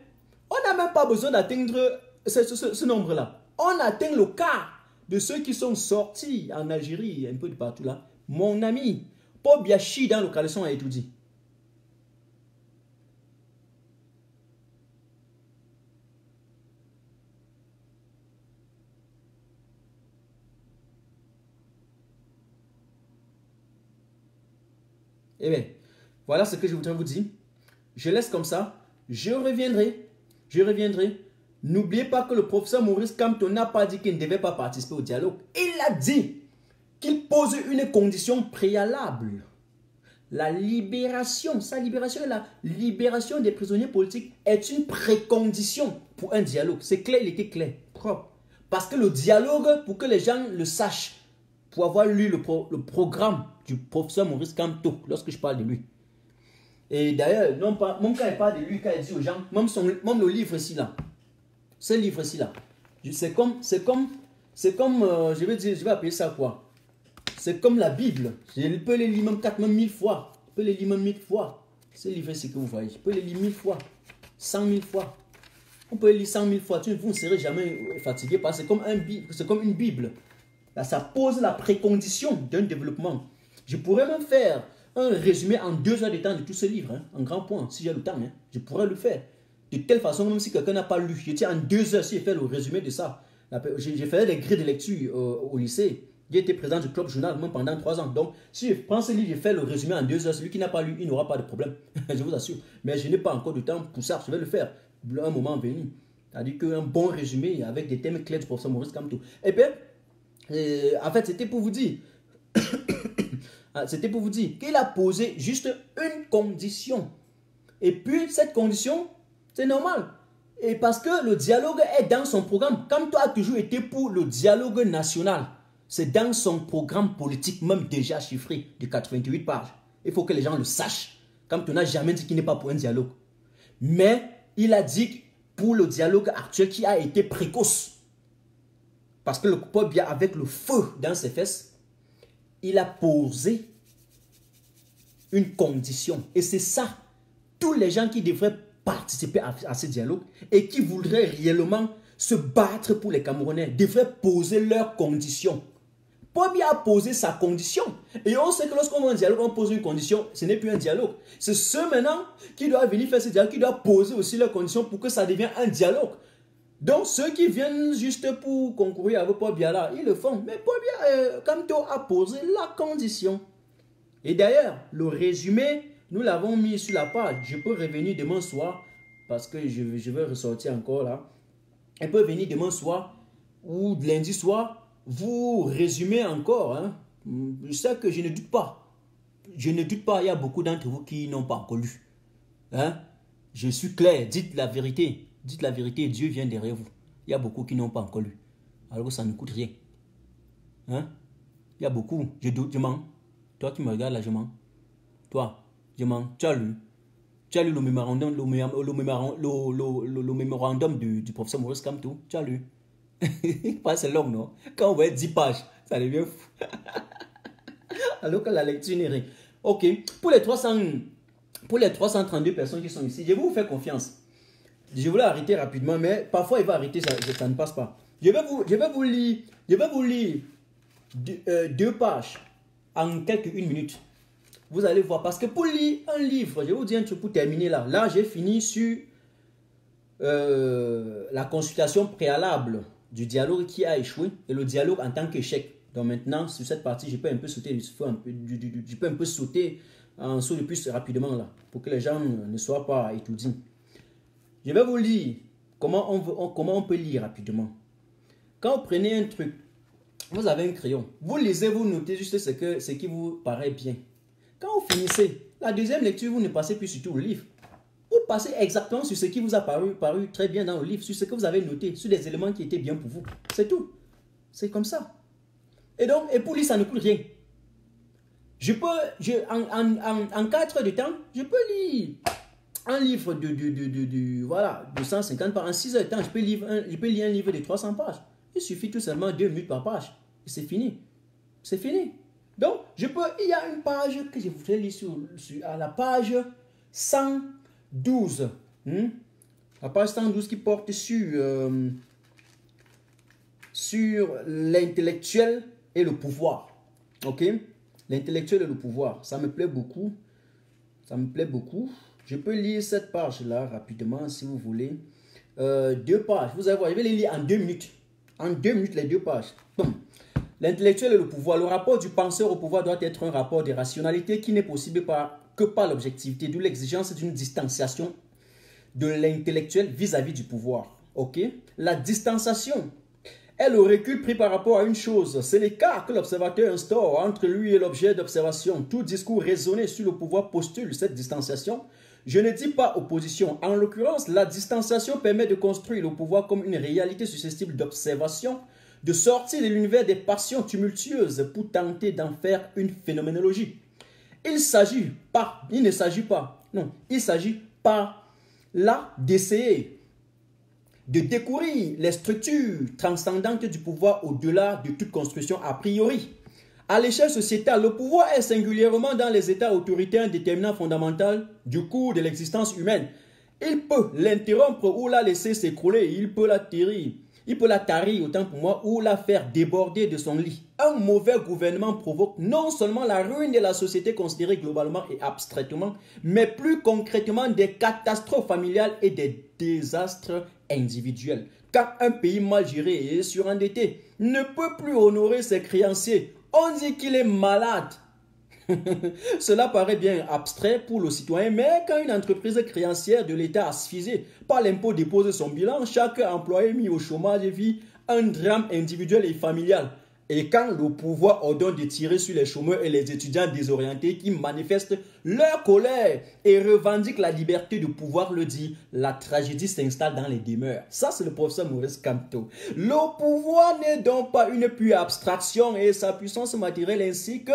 on n'a même pas besoin d'atteindre ce nombre-là. On atteint le quart de ceux qui sont sortis en Algérie, un peu de partout là. Mon ami, Paul Biachi dans le caleçon a tout dit. Eh bien, voilà ce que je voudrais vous dire. Je laisse comme ça. Je reviendrai. Je reviendrai. N'oubliez pas que le professeur Maurice Kamto n'a pas dit qu'il ne devait pas participer au dialogue. Il a dit qu'il pose une condition préalable. La libération, sa libération et la libération des prisonniers politiques est une précondition pour un dialogue. C'est clair, il était clair, propre. Parce que le dialogue, pour que les gens le sachent, pour avoir lu le programme du professeur Maurice Kamto, lorsque je parle de lui. Et d'ailleurs, non pas, même quand il parle de lui, quand il dit aux gens, même le livre ici là, ce livre-ci là, c'est comme, je vais dire, je vais appeler ça quoi? C'est comme la Bible. Je peux les lire même 4 1000 fois. Je peux les lire même 1000 fois. Ce livre-ci que vous voyez, je peux les lire 1000 fois, 100 000 fois. On peut les lire 100 000 fois. Vous ne serez jamais fatigué parce que c'est comme une Bible. Là, ça pose la précondition d'un développement. Je pourrais même faire un résumé en 2 heures de temps de tout ce livre, hein, en grand point, si j'ai le temps. Hein, je pourrais le faire. De telle façon, même si quelqu'un n'a pas lu, je tiens en 2 heures, si je fais le résumé de ça. J'ai fait des grilles de lecture au lycée. J'ai été président du club journal même pendant 3 ans. Donc, si je prends ce livre, je fais le résumé en 2 heures. Celui qui n'a pas lu, il n'aura pas de problème. Je vous assure. Mais je n'ai pas encore de temps pour ça. Je vais le faire un moment venu. C'est-à-dire qu'un bon résumé avec des thèmes clairs du professeur Maurice Kamto. Eh bien, en fait, c'était pour vous dire. C'était pour vous dire qu'il a posé juste une condition. Et puis, cette condition, c'est normal. Et parce que le dialogue est dans son programme. Comme toi a toujours été pour le dialogue national. C'est dans son programme politique, même déjà chiffré, de 88 pages. Il faut que les gens le sachent. Comme tu n'as jamais dit qu'il n'est pas pour un dialogue. Mais il a dit pour le dialogue actuel qui a été précoce. parce que le Paul Biya, avec le feu dans ses fesses, il a posé une condition. Et c'est ça, tous les gens qui devraient participer à ce dialogue et qui voudraient réellement se battre pour les Camerounais devraient poser leurs conditions. Paul Biya a posé sa condition. Et on sait que lorsqu'on va un dialogue, on pose une condition, ce n'est plus un dialogue. C'est ceux maintenant qui doivent venir faire ce dialogue, qui doivent poser aussi leurs conditions pour que ça devienne un dialogue. Donc ceux qui viennent juste pour concourir avec Paul Biya là, ils le font. Mais Paul Biya, Kamto a posé la condition. Et d'ailleurs, le résumé, nous l'avons mis sur la page. Je peux revenir demain soir, parce que je vais ressortir encore là. Je peux venir demain soir ou lundi soir. Vous résumez encore, hein. Je sais que je ne doute pas. Je ne doute pas, il y a beaucoup d'entre vous qui n'ont pas encore lu. Hein? Je suis clair, dites la vérité. Dites la vérité, Dieu vient derrière vous. Il y a beaucoup qui n'ont pas encore lu. Alors que ça ne coûte rien. Hein? Il y a beaucoup, je doute, je mens. Toi qui me regardes là, je mens. Toi, je mens. Tu as lu. Tu as lu le mémorandum du professeur Maurice Kamto. Tu as lu. C'est long, non? Quand on voit 10 pages, ça devient fou. Alors que la lecture n'est rien. Ok. Pour les 332 personnes qui sont ici, je vais vous faire confiance. Je voulais arrêter rapidement, mais parfois il va arrêter, ça ne passe pas. Je vais vous lire 2 pages en une minute. Vous allez voir. Parce que pour lire un livre, je vais vous dire un truc pour terminer là. Là, j'ai fini sur la consultation préalable du dialogue qui a échoué et le dialogue en tant qu'échec. Donc maintenant, sur cette partie, je peux un peu sauter, je peux un peu sauter en saut de plus rapidement là, pour que les gens ne soient pas étourdis. Je vais vous lire comment on peut lire rapidement. Quand vous prenez un truc, vous avez un crayon, vous lisez, vous notez juste ce qui vous paraît bien. Quand vous finissez la deuxième lecture, vous ne passez plus sur tout le livre. Vous passez exactement sur ce qui vous a paru très bien dans le livre, sur ce que vous avez noté, sur des éléments qui étaient bien pour vous. C'est tout. C'est comme ça. Et donc, et pour lire, ça ne coûte rien. En 4 heures de temps, je peux lire un livre de 150 pages. En 6 heures de temps, je peux lire un livre de 300 pages. Il suffit tout simplement 2 minutes par page. Et c'est fini. C'est fini. Donc, il y a une page que je voudrais lire à la page 112. La page 112 qui porte sur l'intellectuel et le pouvoir. Ok? L'intellectuel et le pouvoir. Ça me plaît beaucoup. Ça me plaît beaucoup. Je peux lire cette page-là rapidement si vous voulez. 2 pages. Vous allez voir, je vais les lire en 2 minutes. En 2 minutes, les 2 pages. Boum. L'intellectuel et le pouvoir. Le rapport du penseur au pouvoir doit être un rapport de rationalité qui n'est possible que par l'objectivité, d'où l'exigence d'une distanciation de l'intellectuel vis-à-vis du pouvoir. Ok? La distanciation est le recul pris par rapport à une chose. C'est l'écart que l'observateur instaure entre lui et l'objet d'observation. Tout discours raisonné sur le pouvoir postule cette distanciation. Je ne dis pas opposition. En l'occurrence, la distanciation permet de construire le pouvoir comme une réalité susceptible d'observation, de sortir de l'univers des passions tumultueuses pour tenter d'en faire une phénoménologie. Il ne s'agit pas là d'essayer de découvrir les structures transcendantes du pouvoir au-delà de toute construction a priori. À l'échelle sociétale, le pouvoir est singulièrement dans les états autoritaires un déterminant fondamental du cours de l'existence humaine. Il peut l'interrompre ou la laisser s'écrouler, il peut la tarir, autant pour moi, ou la faire déborder de son lit. Un mauvais gouvernement provoque non seulement la ruine de la société considérée globalement et abstraitement, mais plus concrètement des catastrophes familiales et des désastres individuels. Quand un pays mal géré et surendetté ne peut plus honorer ses créanciers, on dit qu'il est malade. Cela paraît bien abstrait pour le citoyen, mais quand une entreprise créancière de l'État asphyxiée par l'impôt dépose son bilan, chaque employé mis au chômage vit un drame individuel et familial. Et quand le pouvoir ordonne de tirer sur les chômeurs et les étudiants désorientés qui manifestent leur colère et revendiquent la liberté de pouvoir le dire, la tragédie s'installe dans les demeures. Ça, c'est le professeur Maurice Kamto. Le pouvoir n'est donc pas une pure abstraction et sa puissance matérielle ainsi que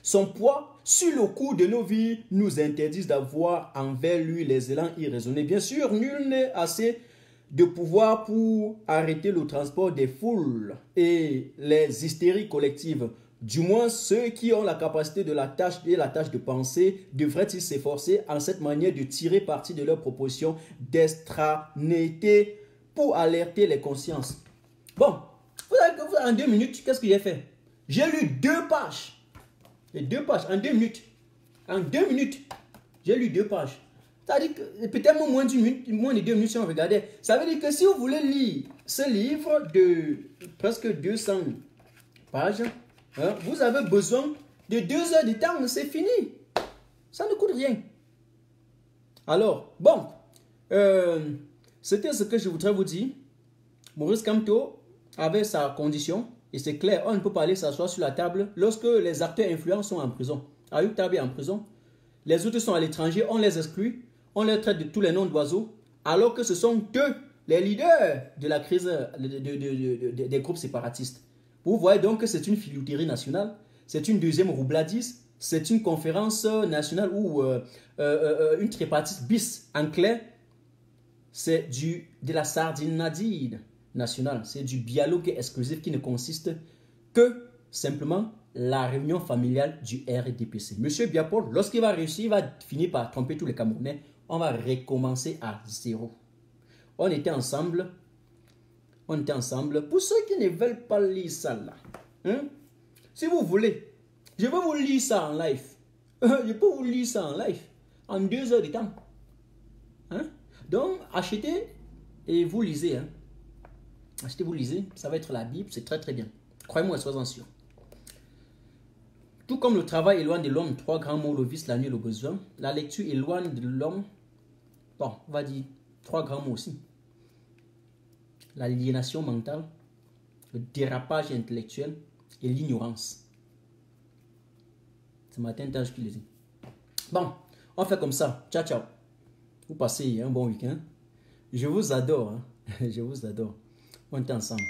son poids sur le cours de nos vies nous interdisent d'avoir envers lui les élans irraisonnés. Bien sûr, nul n'est assez de pouvoir pour arrêter le transport des foules et les hystéries collectives. Du moins, ceux qui ont la capacité de la tâche et la tâche de penser devraient-ils s'efforcer en cette manière de tirer parti de leurs propositions d'extranéité pour alerter les consciences. Bon, en 2 minutes, qu'est-ce que j'ai fait? J'ai lu 2 pages. Et 2 pages en 2 minutes. En 2 minutes, j'ai lu 2 pages. Ça veut dire que peut-être moins de 2 minutes si on regardait. Ça veut dire que si vous voulez lire ce livre de presque 200 pages, hein, vous avez besoin de 2 heures de temps, c'est fini. Ça ne coûte rien. Alors, bon, c'était ce que je voudrais vous dire. Maurice Kamto avait sa condition, et c'est clair, on ne peut pas aller s'asseoir sur la table lorsque les acteurs influents sont en prison. Ayub Tabi est en prison, les autres sont à l'étranger, on les exclut, on les traite de tous les noms d'oiseaux, alors que ce sont eux, les leaders de la crise des groupes séparatistes. Vous voyez donc que c'est une filouterie nationale, c'est une deuxième roubladise, c'est une conférence nationale ou une tripartite bis en clair, c'est de la sardinadine nationale, c'est du dialogue exclusif qui ne consiste que simplement la réunion familiale du RDPC. Monsieur Biapol, lorsqu'il va réussir, il va finir par tromper tous les Camerounais. On va recommencer à 0. On était ensemble. Pour ceux qui ne veulent pas lire ça là, hein, si vous voulez, je vais vous lire ça en live. Je peux vous lire ça en live en 2 heures de temps. Hein? Donc, achetez et vous lisez. Hein. Achetez, vous lisez. Ça va être la Bible. C'est très très bien. Croyez-moi, soyez-en sûr. Tout comme le travail éloigne de l'homme 3 grands mots, le vice, la nuit, le besoin, la lecture éloigne de l'homme, bon, on va dire 3 grands mots aussi. L'aliénation mentale, le dérapage intellectuel et l'ignorance. C'est Martin Tage qui le dit. Bon, on fait comme ça. Ciao, ciao. Vous passez un bon week-end. Je vous adore. Hein? Je vous adore. On est ensemble.